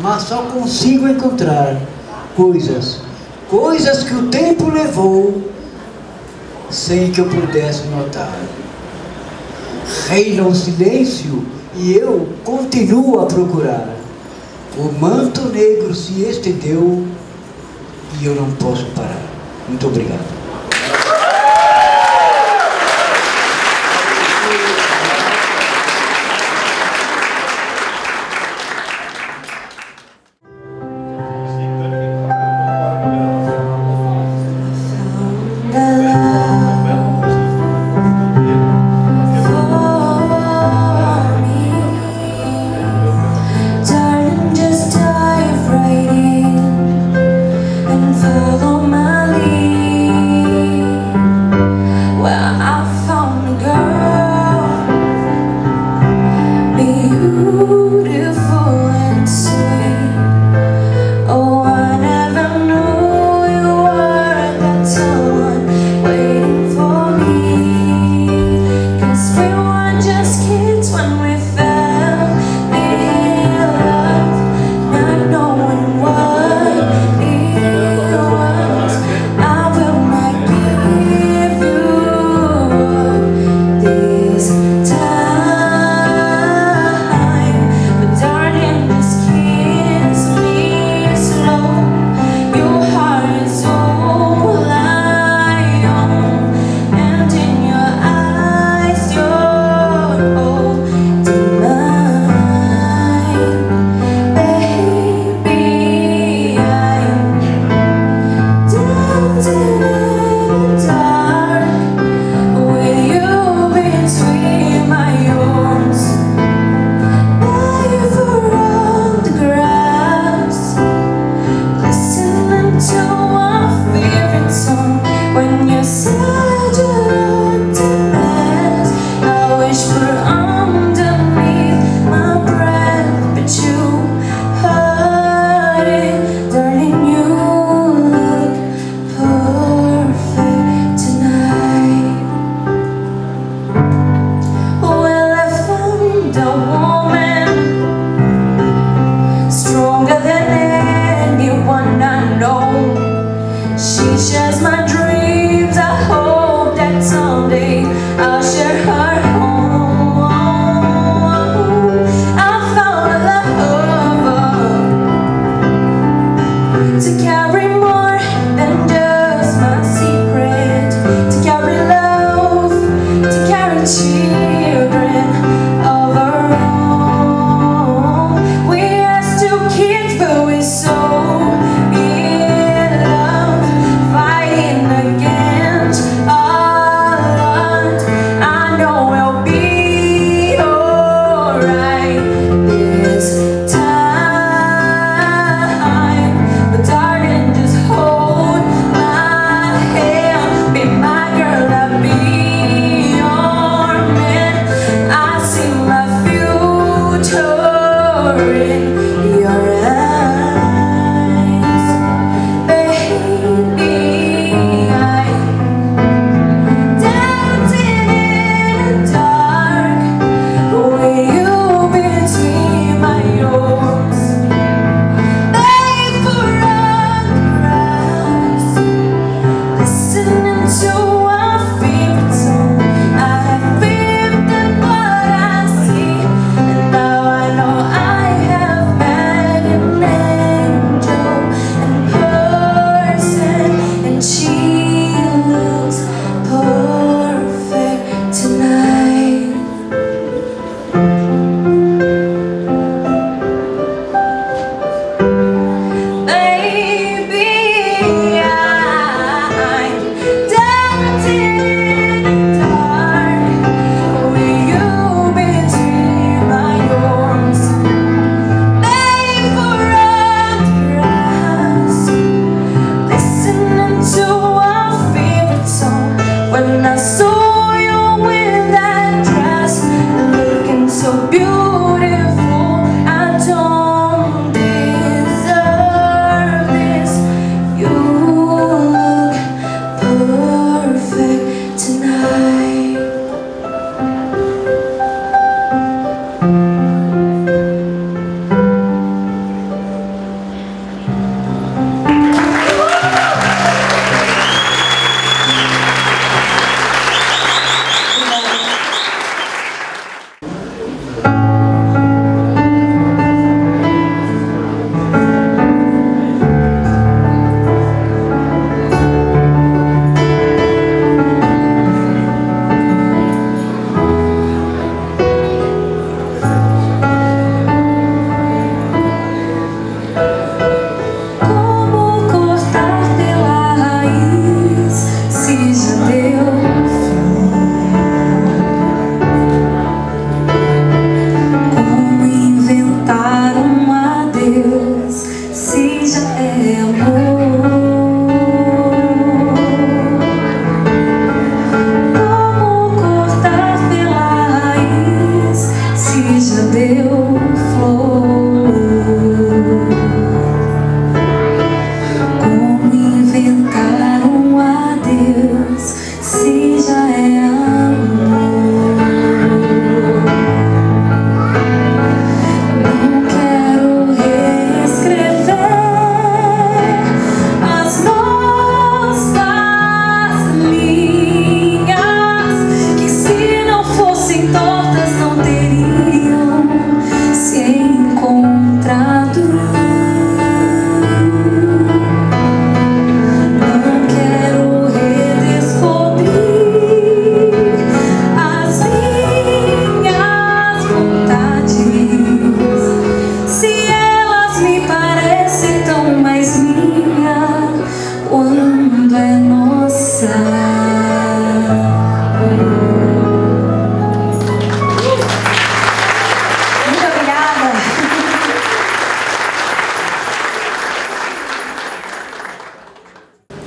mas só consigo encontrar coisas que o tempo levou, sem que eu pudesse notar. Reina o silêncio e eu continuo a procurar. O manto negro se estendeu e eu não posso parar. Muito obrigado.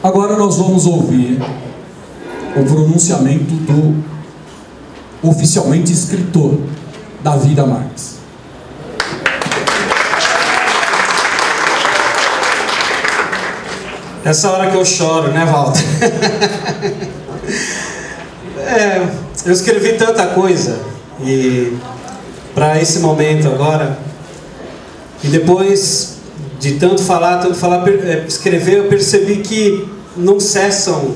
Agora nós vamos ouvir o pronunciamento do oficialmente escritor, Davi da Marques. Essa hora que eu choro, né, Walter? Eu escrevi tanta coisa e para esse momento agora, e depois de tanto falar, escrever, eu percebi que não cessam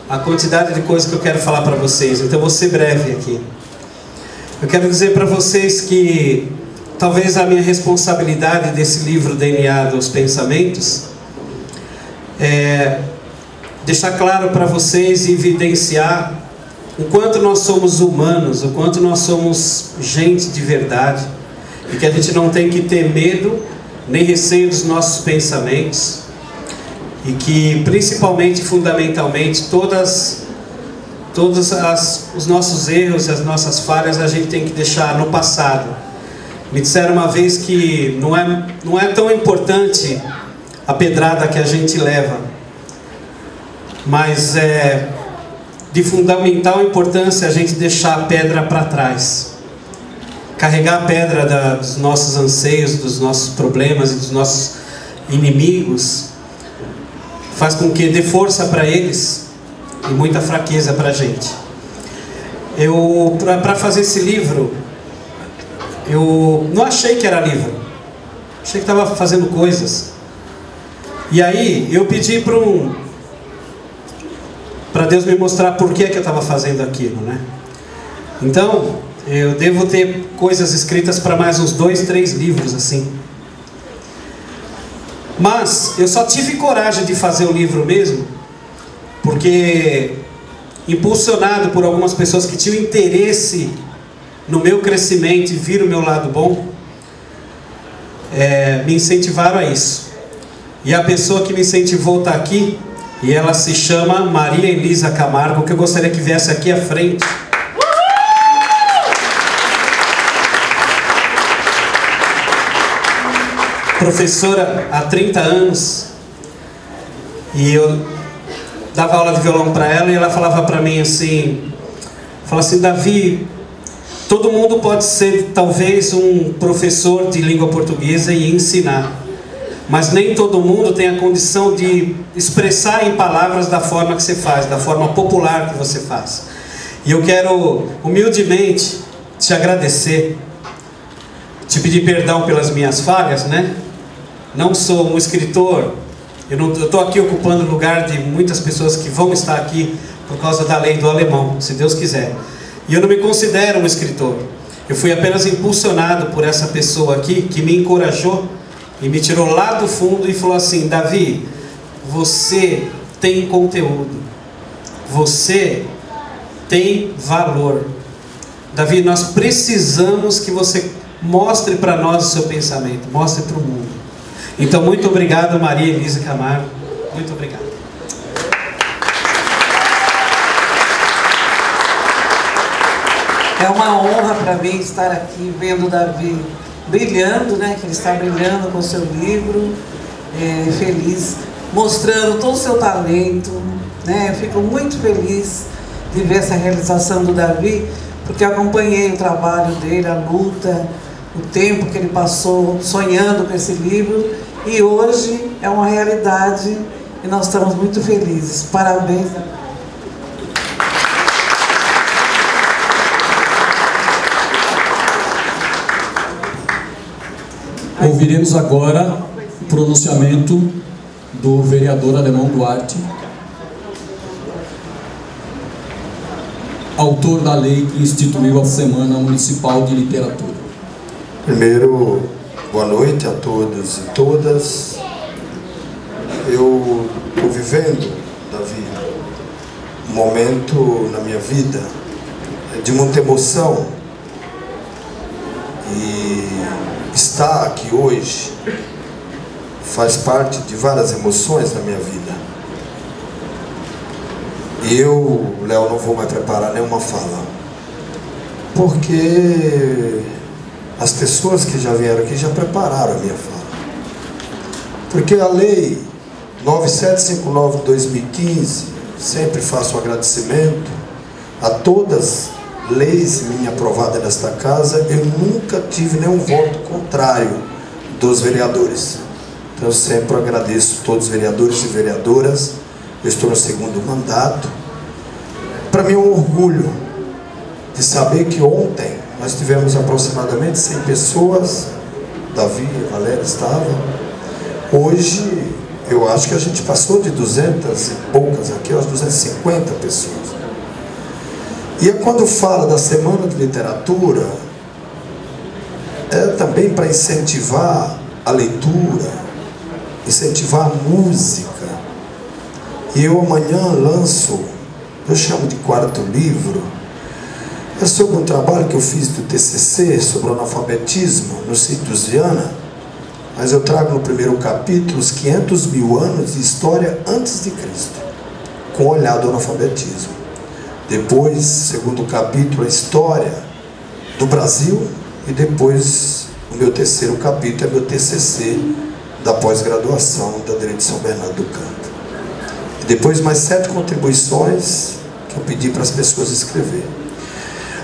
a quantidade de coisas que eu quero falar para vocês. Então eu vou ser breve aqui. Eu quero dizer para vocês que talvez a minha responsabilidade desse livro DNA dos Pensamentos é deixar claro para vocês e evidenciar o quanto nós somos humanos, o quanto nós somos gente de verdade, e que a gente não tem que ter medo nem receio dos nossos pensamentos, e que principalmente, fundamentalmente, todos os nossos erros e as nossas falhas a gente tem que deixar no passado. Me disseram uma vez que não é tão importante a pedrada que a gente leva, mas é de fundamental importância a gente deixar a pedra para trás. Carregar a pedra dos nossos anseios, dos nossos problemas e dos nossos inimigos faz com que dê força para eles e muita fraqueza para a gente. Para fazer esse livro, eu não achei que era livro, achei que estava fazendo coisas. E aí eu pedi para Deus me mostrar por que eu estava fazendo aquilo, né? Então, eu devo ter coisas escritas para mais uns 2, 3 livros, assim. Mas, eu só tive coragem de fazer o livro mesmo, porque, impulsionado por algumas pessoas que tinham interesse no meu crescimento e viram o meu lado bom, me incentivaram a isso. E a pessoa que me incentivou está aqui, e ela se chama Maria Elisa Camargo, que eu gostaria que viesse aqui à frente. Professora há 30 anos, e eu dava aula de violão para ela, e ela falava para mim assim, Davi, todo mundo pode ser talvez um professor de língua portuguesa e ensinar, mas nem todo mundo tem a condição de expressar em palavras da forma que você faz, da forma popular que você faz. E eu quero humildemente te agradecer, te pedir perdão pelas minhas falhas, né? Não sou um escritor, eu estou aqui ocupando o lugar de muitas pessoas que vão estar aqui por causa da lei do alemão, se Deus quiser. E eu não me considero um escritor, eu fui apenas impulsionado por essa pessoa aqui, que me encorajou e me tirou lá do fundo e falou assim: Davi, você tem conteúdo, você tem valor. Davi, nós precisamos que você mostre para nós o seu pensamento, mostre para o mundo. Então, muito obrigado, Maria Elisa Camargo, muito obrigado. É uma honra para mim estar aqui vendo o Davi brilhando, né? Que ele está brilhando com o seu livro, feliz, mostrando todo o seu talento, né? Eu fico muito feliz de ver essa realização do Davi, porque acompanhei o trabalho dele, a luta, o tempo que ele passou sonhando com esse livro, e hoje é uma realidade e nós estamos muito felizes. Parabéns. Ouviremos agora o pronunciamento do vereador Alemão Duarte, autor da lei que instituiu a Semana Municipal de Literatura. Primeiro, boa noite a todos e todas. Eu estou vivendo, Davi, um momento na minha vida de muita emoção, e estar aqui hoje faz parte de várias emoções na minha vida. E eu, Léo, não vou mais preparar nenhuma fala, porque as pessoas que já vieram aqui já prepararam a minha fala. Porque a lei 9759 de 2015, sempre faço um agradecimento a todas as leis minha aprovadas nesta casa. Eu nunca tive nenhum voto contrário dos vereadores. Então eu sempre agradeço a todos os vereadores e vereadoras. Eu estou no segundo mandato. Para mim é um orgulho de saber que ontem nós tivemos aproximadamente 100 pessoas. Davi e Valéria estavam. Hoje eu acho que a gente passou de 200 e poucas aqui, às 250 pessoas. E quando fala da Semana de Literatura, é também para incentivar a leitura, incentivar a música. E eu amanhã lanço, eu chamo de 4º livro, é sobre um trabalho que eu fiz do TCC, sobre o analfabetismo, no sítio dos Viana. Mas eu trago no primeiro capítulo os 500 mil anos de história antes de Cristo, com olhar do analfabetismo. Depois, segundo capítulo, a história do Brasil. E depois, o meu terceiro capítulo é meu TCC da pós-graduação da Direito de São Bernardo do Campo. E depois mais 7 contribuições que eu pedi para as pessoas escreverem.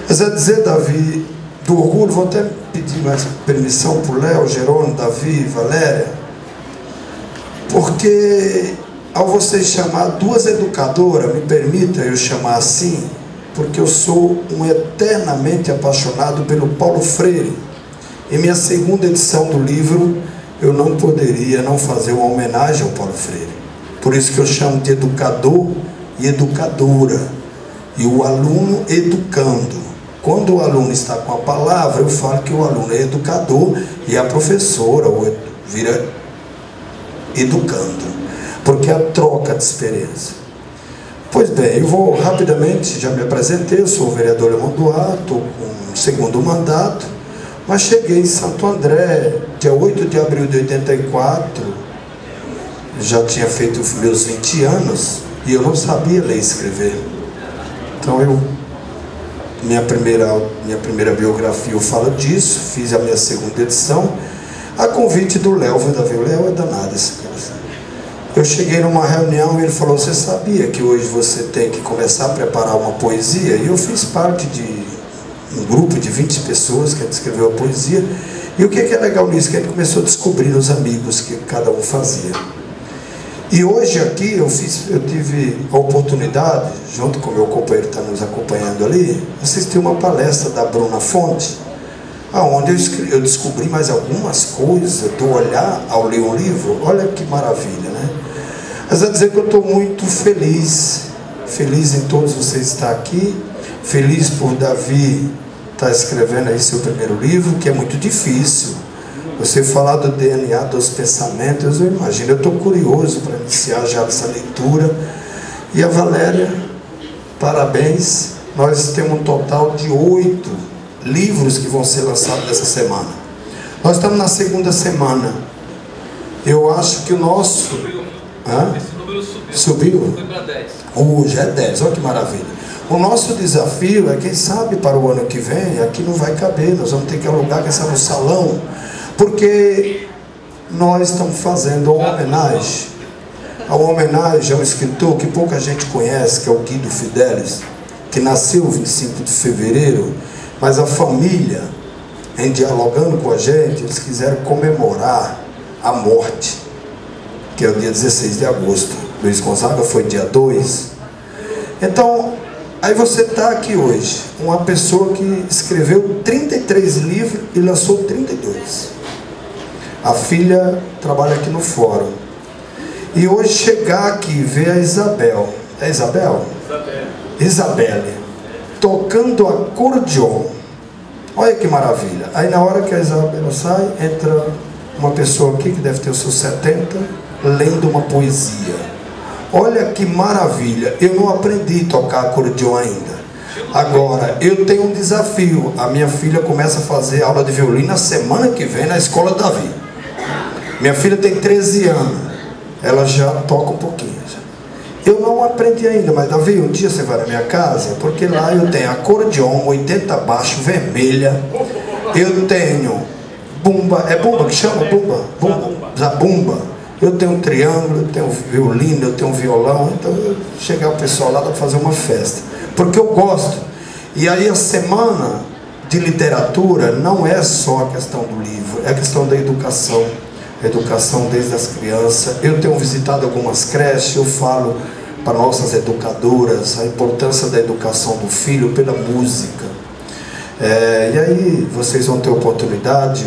Mas é dizer, Davi, do orgulho, vou até pedir mais permissão para o Léo, Jerônimo, Davi, Valéria, porque ao vocês chamar 2 educadoras, me permita eu chamar assim, porque eu sou um eternamente apaixonado pelo Paulo Freire. Em minha segunda edição do livro, eu não poderia não fazer uma homenagem ao Paulo Freire. Por isso que eu chamo de educador e educadora, e o aluno educando. Quando o aluno está com a palavra, eu falo que o aluno é educador e a professora vira educando, porque é a troca de experiência. Pois bem, eu vou rapidamente, já me apresentei, eu sou o vereador Leomon Duarte, estou com o segundo mandato, mas cheguei em Santo André, dia 8 de abril de 84, já tinha feito os meus 20 anos, e eu não sabia ler e escrever. Então minha primeira biografia eu falo disso, fiz a minha segunda edição, a convite do Léo, Davi. O Léo é danado esse cara. Eu cheguei numa reunião e ele falou: você sabia que hoje você tem que começar a preparar uma poesia? E eu fiz parte de um grupo de 20 pessoas que a gente escreveu a poesia. E o que é legal nisso? Que a gente começou a descobrir os amigos que cada um fazia. E hoje aqui eu tive a oportunidade, junto com o meu companheiro que está nos acompanhando ali, assistir uma palestra da Bruna Fonte, onde eu descobri mais algumas coisas do olhar ao ler um livro. Olha que maravilha, né? Mas a dizer que eu estou muito feliz em todos vocês estar aqui, feliz por Davi estar escrevendo aí seu primeiro livro, que é muito difícil. Você falar do DNA dos pensamentos, eu imagino, eu estou curioso para iniciar já essa leitura. E a Valéria, parabéns, nós temos um total de 8 livros que vão ser lançados essa semana. Nós estamos na segunda semana. Eu acho que o nosso... Esse número subiu? Foi para 10. Já é 10, olha que maravilha. O nosso desafio é, quem sabe para o ano que vem, aqui não vai caber, nós vamos ter que alugar, quem sabe, um salão, porque nós estamos fazendo uma homenagem a um escritor que pouca gente conhece, que é o Guido Fidelis, que nasceu 25 de fevereiro, mas a família, em dialogando com a gente, eles quiseram comemorar a morte, que é o dia 16 de agosto. Luiz Gonzaga foi dia 2. Então, aí você está aqui hoje, uma pessoa que escreveu 33 livros e lançou 32. A filha trabalha aqui no fórum. E hoje chegar aqui e ver a Isabel. É Isabel? Isabelle. Tocando acordeon. Olha que maravilha. Aí na hora que a Isabel sai, entra uma pessoa aqui que deve ter os seus 70, lendo uma poesia. Olha que maravilha. Eu não aprendi a tocar acordeon ainda. Agora, eu tenho um desafio. A minha filha começa a fazer aula de violino na semana que vem na escola Davi. Minha filha tem 13 anos. Ela já toca um pouquinho. Eu não aprendi ainda, mas Davi, um dia você vai na minha casa, porque lá eu tenho acordeon, 80 baixo, vermelha. Eu tenho bumba, é bumba que chama? Bumba? Zabumba. Eu tenho um triângulo, eu tenho um violino, eu tenho um violão, então chegar o pessoal lá dá para fazer uma festa, porque eu gosto. E aí a semana de literatura não é só a questão do livro, é a questão da educação. Educação desde as crianças. Eu tenho visitado algumas creches, eu falo para nossas educadoras a importância da educação do filho pela música. E aí vocês vão ter oportunidade.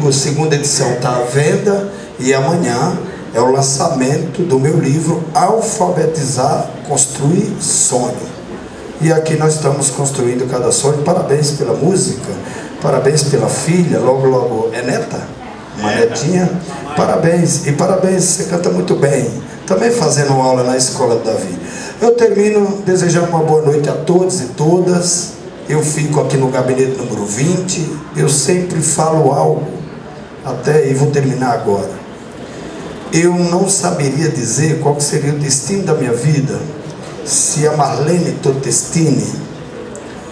A segunda edição está à venda e amanhã é o lançamento do meu livro Alfabetizar, Construir Sonho. E aqui nós estamos construindo cada sonho. Parabéns pela música, parabéns pela filha, logo logo é neta, uma netinha. Parabéns, e parabéns, você canta muito bem. Também fazendo aula na Escola do Davi. Eu termino desejando uma boa noite a todos e todas. Eu fico aqui no gabinete número 20. Eu sempre falo algo, e vou terminar agora. Eu não saberia dizer qual seria o destino da minha vida se a Marlene Totestini,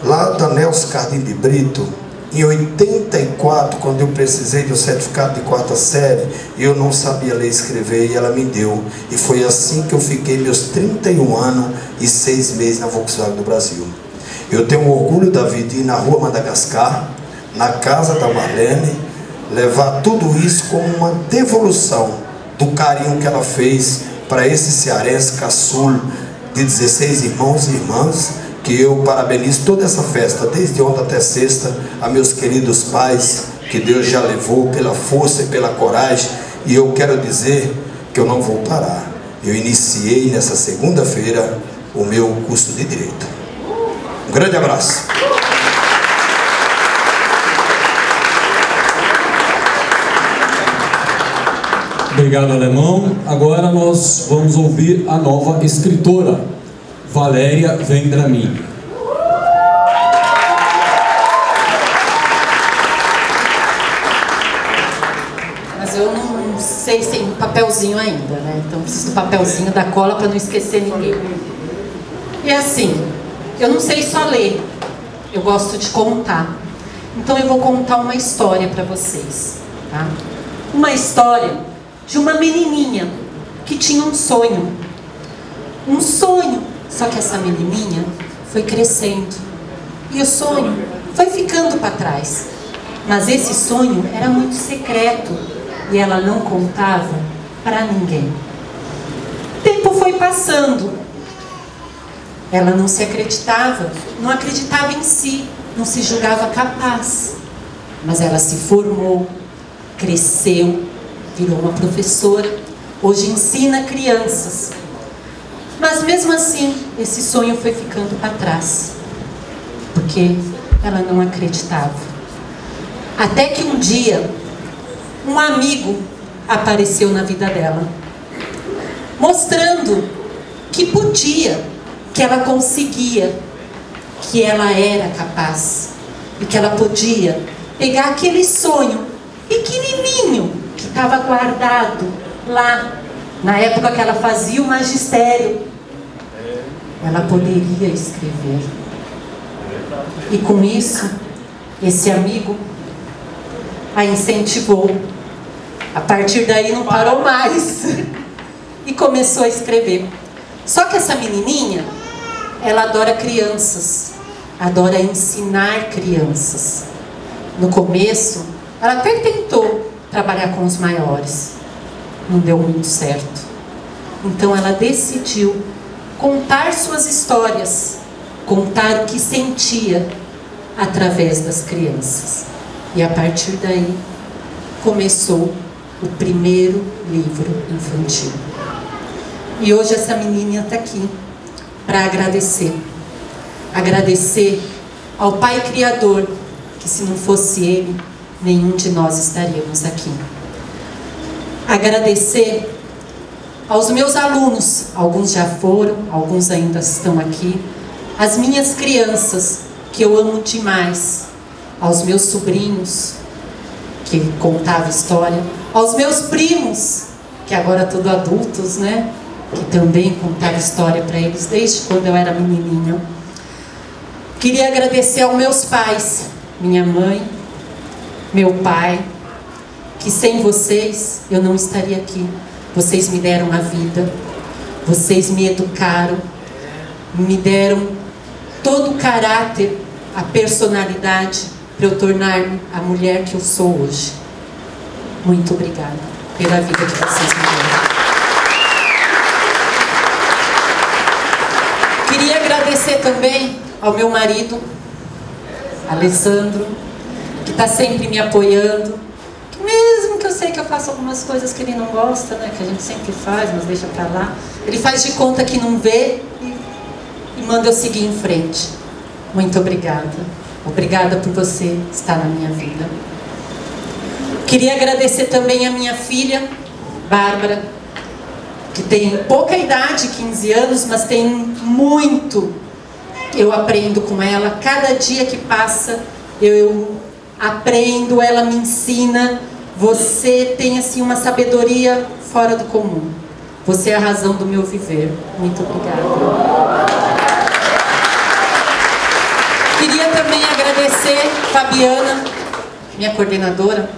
lá da Nelson Cardim de Brito, em 84, quando eu precisei do certificado de 4ª série, eu não sabia ler e escrever, e ela me deu. E foi assim que eu fiquei meus 31 anos e 6 meses na Volkswagen do Brasil. Eu tenho orgulho, Davi, de ir na Rua Madagascar, na casa da Marlene, levar tudo isso como uma devolução do carinho que ela fez para esse cearense caçulo de 16 irmãos e irmãs, que eu parabenizo toda essa festa, desde ontem até sexta, a meus queridos pais, que Deus já levou pela força e pela coragem, e eu quero dizer que eu não vou parar. Eu iniciei nessa segunda-feira o meu curso de Direito. Um grande abraço. Obrigado, Alemão. Agora nós vamos ouvir a nova escritora, Valéria Vendramin. Mas eu não sei se tem papelzinho ainda, né? Então preciso do papelzinho, da cola para não esquecer ninguém. E assim, eu não sei só ler, eu gosto de contar. Então eu vou contar uma história para vocês, tá? Uma história de uma menininha que tinha um sonho. Um sonho. Só que essa menininha foi crescendo. E o sonho foi ficando para trás. Mas esse sonho era muito secreto. E ela não contava para ninguém. O tempo foi passando. Ela não se acreditava. Não acreditava em si. Não se julgava capaz. Mas ela se formou. Cresceu. Virou uma professora, hoje ensina crianças. Mas mesmo assim, esse sonho foi ficando para trás, porque ela não acreditava. Até que um dia, um amigo apareceu na vida dela, mostrando que podia, que ela conseguia, que ela era capaz, e que ela podia pegar aquele sonho pequenininho, que estava guardado lá, na época que ela fazia o magistério, ela poderia escrever. E com isso, esse amigo a incentivou. A partir daí não parou mais e começou a escrever. Só que essa menininha, ela adora crianças, adora ensinar crianças. No começo, ela até tentou trabalhar com os maiores, não deu muito certo. Então ela decidiu contar suas histórias, contar o que sentia através das crianças. E a partir daí começou o primeiro livro infantil. E hoje essa menininha está aqui para agradecer. Agradecer ao Pai Criador, que se não fosse Ele, nenhum de nós estaríamos aqui. Agradecer aos meus alunos, alguns já foram, alguns ainda estão aqui, as minhas crianças, que eu amo demais, aos meus sobrinhos, que contavam história, aos meus primos, que agora tudo adultos, né? Que também contavam história para eles desde quando eu era menininha. Queria agradecer aos meus pais, minha mãe, meu pai, que sem vocês eu não estaria aqui. Vocês me deram a vida, vocês me educaram, me deram todo o caráter, a personalidade para eu tornar-me a mulher que eu sou hoje. Muito obrigada pela vida que vocês me deram. Queria agradecer também ao meu marido, Alessandro, que está sempre me apoiando, que mesmo que eu sei que eu faço algumas coisas que ele não gosta, né, que a gente sempre faz, mas deixa pra lá, ele faz de conta que não vê e manda eu seguir em frente. Muito obrigada. Obrigada por você estar na minha vida. Queria agradecer também a minha filha, Bárbara, que tem pouca idade, 15 anos, mas tem muito. Eu aprendo com ela. Cada dia que passa, eu aprendo, ela me ensina. Você tem assim uma sabedoria fora do comum. Você é a razão do meu viver. Muito obrigada. Queria também agradecer Fabiana, minha coordenadora,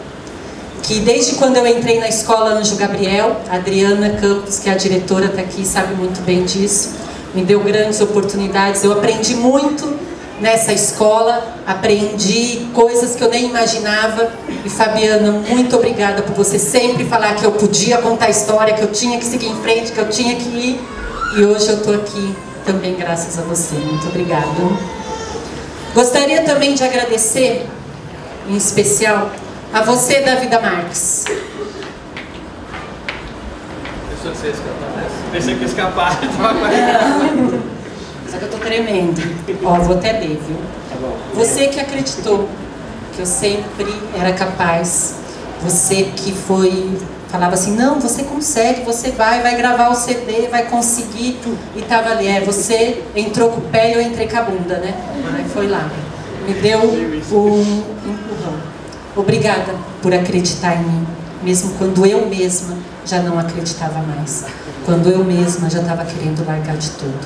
que desde quando eu entrei na escola Anjo Gabriel, a Adriana Campos, que é a diretora, está aqui, sabe muito bem disso, me deu grandes oportunidades. Eu aprendi muito nessa escola, aprendi coisas que eu nem imaginava. E Fabiana, muito obrigada por você sempre falar que eu podia contar a história, que eu tinha que seguir em frente, que eu tinha que ir. E hoje eu estou aqui também graças a você. Muito obrigada. Gostaria também de agradecer, em especial, a você, Davida Marques. Pensei que ia escapar. Só que eu tô tremendo. Ó, vou até ler, viu? Você que acreditou que eu sempre era capaz. Você que falava assim, não, você consegue, você vai gravar o CD, vai conseguir. E tava ali, você entrou com o pé e eu entrei com a bunda, né? Aí foi lá. Me deu um empurrão. Obrigada por acreditar em mim, mesmo quando eu mesma já não acreditava mais. Quando eu mesma já estava querendo largar de tudo.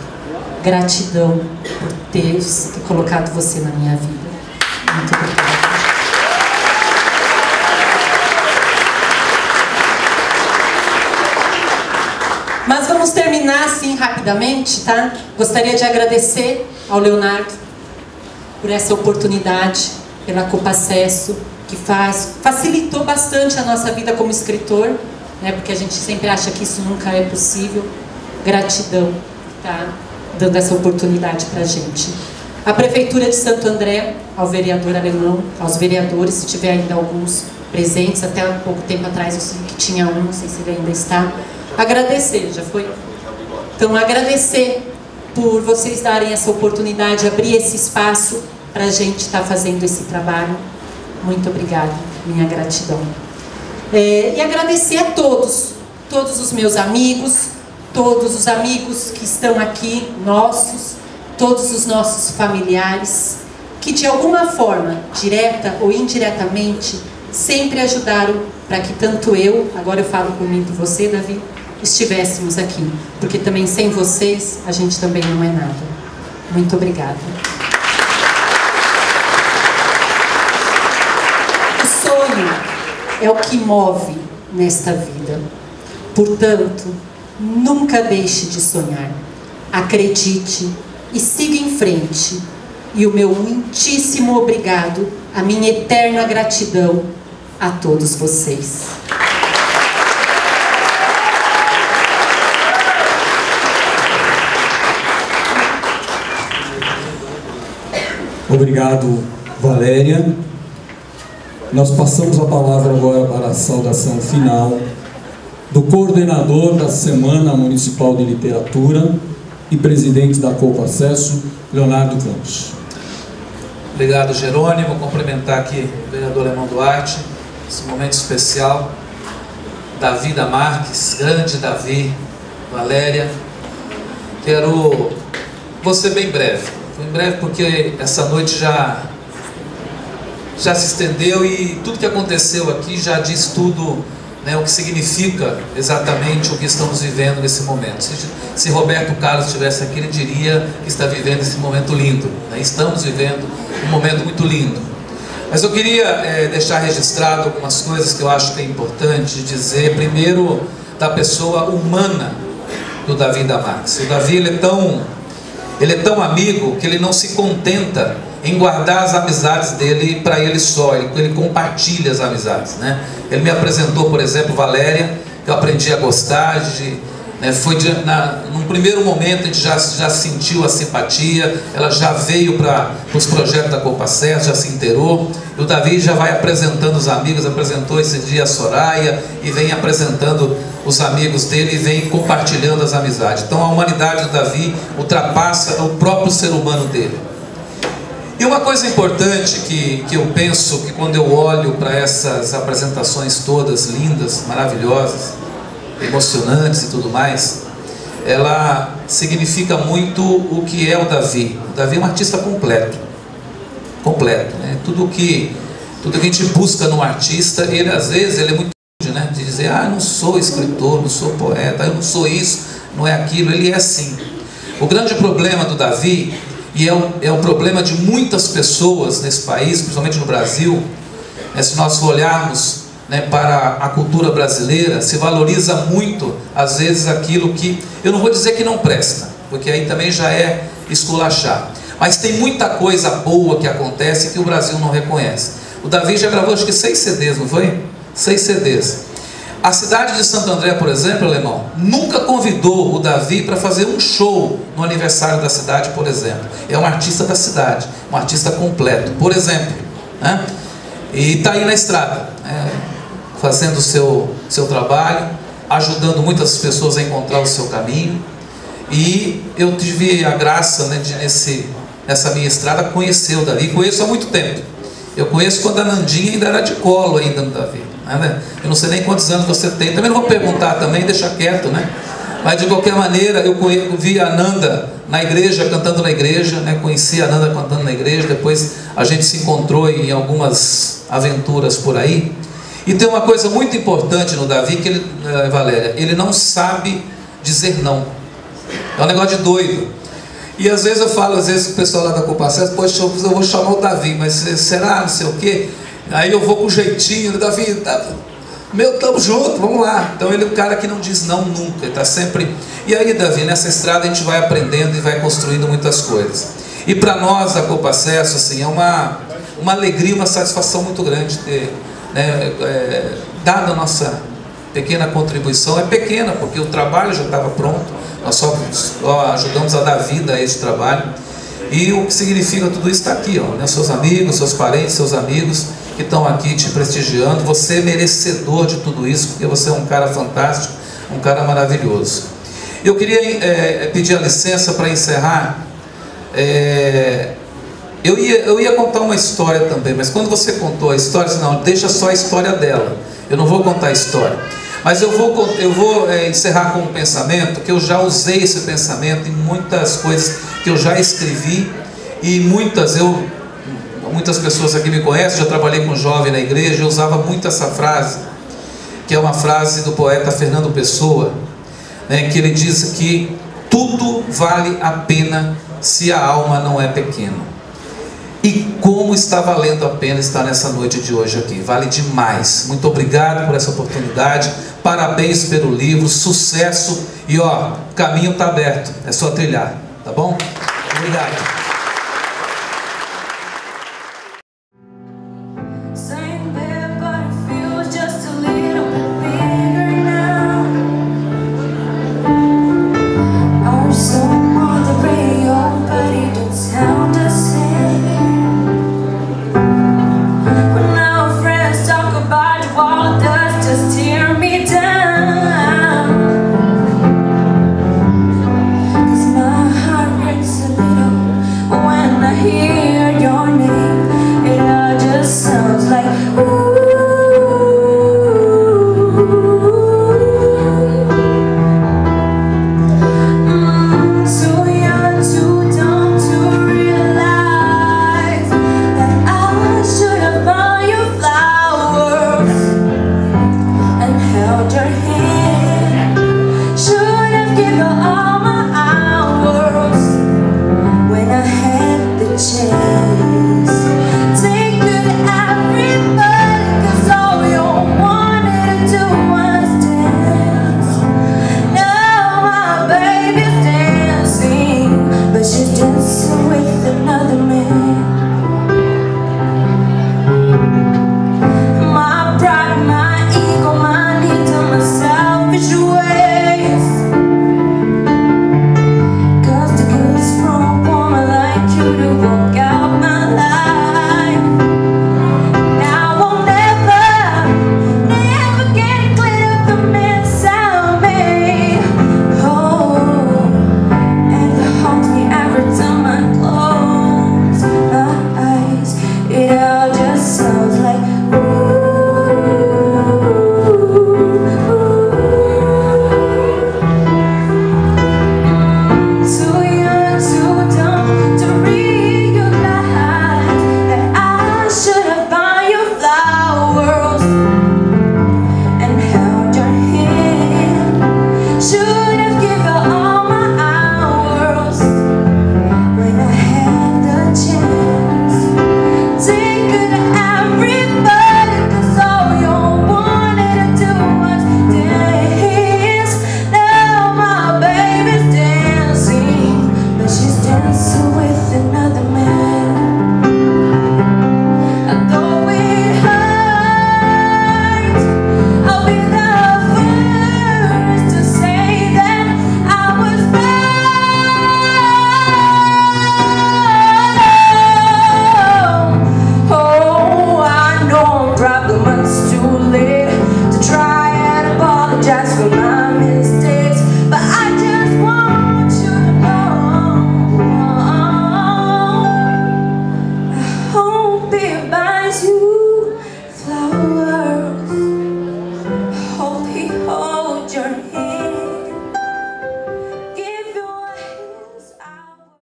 Gratidão por ter colocado você na minha vida. Muito obrigada. Mas vamos terminar assim rapidamente, tá? Gostaria de agradecer ao Leonardo por essa oportunidade, pela Copa Acesso, que facilitou bastante a nossa vida como escritor, né? Porque a gente sempre acha que isso nunca é possível. Gratidão por estar dando essa oportunidade pra gente. A Prefeitura de Santo André, ao vereador Alemão, aos vereadores, se tiver ainda alguns presentes, até há pouco tempo atrás eu sei que tinha um, não sei se ele ainda está. Agradecer, já foi? Então, agradecer por vocês darem essa oportunidade, abrir esse espaço para a gente estar fazendo esse trabalho. Muito obrigada, minha gratidão. E agradecer a todos os meus amigos, todos os amigos que estão aqui, nossos, todos os nossos familiares, que de alguma forma, direta ou indiretamente, sempre ajudaram para que tanto eu, agora eu falo por mim e por você, Davi, estivéssemos aqui. Porque também sem vocês, a gente também não é nada. Muito obrigada. O sonho é o que move nesta vida. Portanto, nunca deixe de sonhar. Acredite e siga em frente. E o meu muitíssimo obrigado, a minha eterna gratidão a todos vocês. Obrigado, Valéria. Nós passamos a palavra agora para a saudação final do coordenador da Semana Municipal de Literatura e presidente da Copa Acesso, Leonardo Campos. Obrigado, Jerônimo. Vou cumprimentar aqui o vereador Alemão Duarte, esse momento especial. Davida Marques, grande Davi, Valéria. Vou ser bem breve. Em breve porque essa noite já se estendeu e tudo que aconteceu aqui já diz tudo, né, o que significa exatamente o que estamos vivendo nesse momento. Se Roberto Carlos estivesse aqui, ele diria que está vivendo esse momento lindo, né? Estamos vivendo um momento muito lindo. Mas eu queria deixar registrado algumas coisas que eu acho que é importante dizer. Primeiro, da pessoa humana do Davi da Max. O Davi, ele é tão amigo que ele não se contenta em guardar as amizades dele para ele só, ele compartilha as amizades, né? Ele me apresentou, por exemplo, Valéria, que eu aprendi a gostar, num primeiro momento a gente já sentiu a simpatia, ela já veio para os projetos da Copacés, já se inteirou, e o Davi já vai apresentando os amigos, apresentou esse dia a Soraya, e vem apresentando os amigos dele, e vem compartilhando as amizades. Então a humanidade do Davi ultrapassa o próprio ser humano dele. E uma coisa importante que eu penso, que quando eu olho para essas apresentações todas lindas, maravilhosas, emocionantes e tudo mais, ela significa muito o que é o Davi. O Davi é um artista completo, né? Tudo que a gente busca num artista, ele às vezes ele é muito, né, de dizer, eu não sou escritor, não sou poeta, eu não sou isso, não é aquilo. Ele é assim. O grande problema do Davi, e é o problema de muitas pessoas nesse país, principalmente no Brasil, se nós olharmos, né, para a cultura brasileira, se valoriza muito, às vezes, aquilo que, eu não vou dizer que não presta, porque aí também já é esculachar, mas tem muita coisa boa que acontece que o Brasil não reconhece. O Davi já gravou acho que 6 CDs, não foi? 6 CDs. A cidade de Santo André, por exemplo, alemão, nunca convidou o Davi para fazer um show no aniversário da cidade, por exemplo. É um artista da cidade, um artista completo, por exemplo, né? E está aí na estrada, fazendo o seu trabalho, ajudando muitas pessoas a encontrar o seu caminho. E eu tive a graça, né, de nessa minha estrada conhecer o Davi. Conheço há muito tempo. Eu conheço quando a Nandinha ainda era de colo ainda no Davi, né? Eu não sei nem quantos anos você tem. Também não vou perguntar também, deixa quieto, né? Mas de qualquer maneira, eu vi a Nanda na igreja, cantando na igreja, né? Conheci a Nanda cantando na igreja. Depois a gente se encontrou em algumas aventuras por aí. E tem uma coisa muito importante no Davi, que ele, Valéria, ele não sabe dizer não. É um negócio de doido. E às vezes eu falo, às vezes o pessoal lá da Copacés, poxa, eu vou chamar o Davi, mas será, não sei o quê. Aí eu vou com jeitinho, Davi, meu, tamo junto, vamos lá. Então ele é o cara que não diz não nunca, ele está sempre... E aí, Davi, nessa estrada a gente vai aprendendo e vai construindo muitas coisas. E para nós da Copacés, assim, é uma alegria, uma satisfação muito grande ter, né, dada a nossa pequena contribuição. É pequena, porque o trabalho já estava pronto, nós só ajudamos a dar vida a esse trabalho. E o que significa tudo isso está aqui, ó, né? Seus amigos, seus parentes, seus amigos que estão aqui te prestigiando. Você é merecedor de tudo isso, porque você é um cara fantástico, um cara maravilhoso. Eu queria pedir a licença para encerrar. Eu ia contar uma história também, mas quando você contou a história, disse, não, deixa só a história dela, eu não vou contar a história. Mas eu vou encerrar com um pensamento, que eu já usei esse pensamento em muitas coisas que eu já escrevi, e muitas pessoas aqui me conhecem, já trabalhei com jovem na igreja, eu usava muito essa frase, que é uma frase do poeta Fernando Pessoa, né, que ele diz que tudo vale a pena se a alma não é pequena. E como está valendo a pena estar nessa noite de hoje aqui, vale demais. Muito obrigado por essa oportunidade, parabéns pelo livro, sucesso, e ó, o caminho está aberto, é só trilhar, tá bom? Obrigado. Your hand.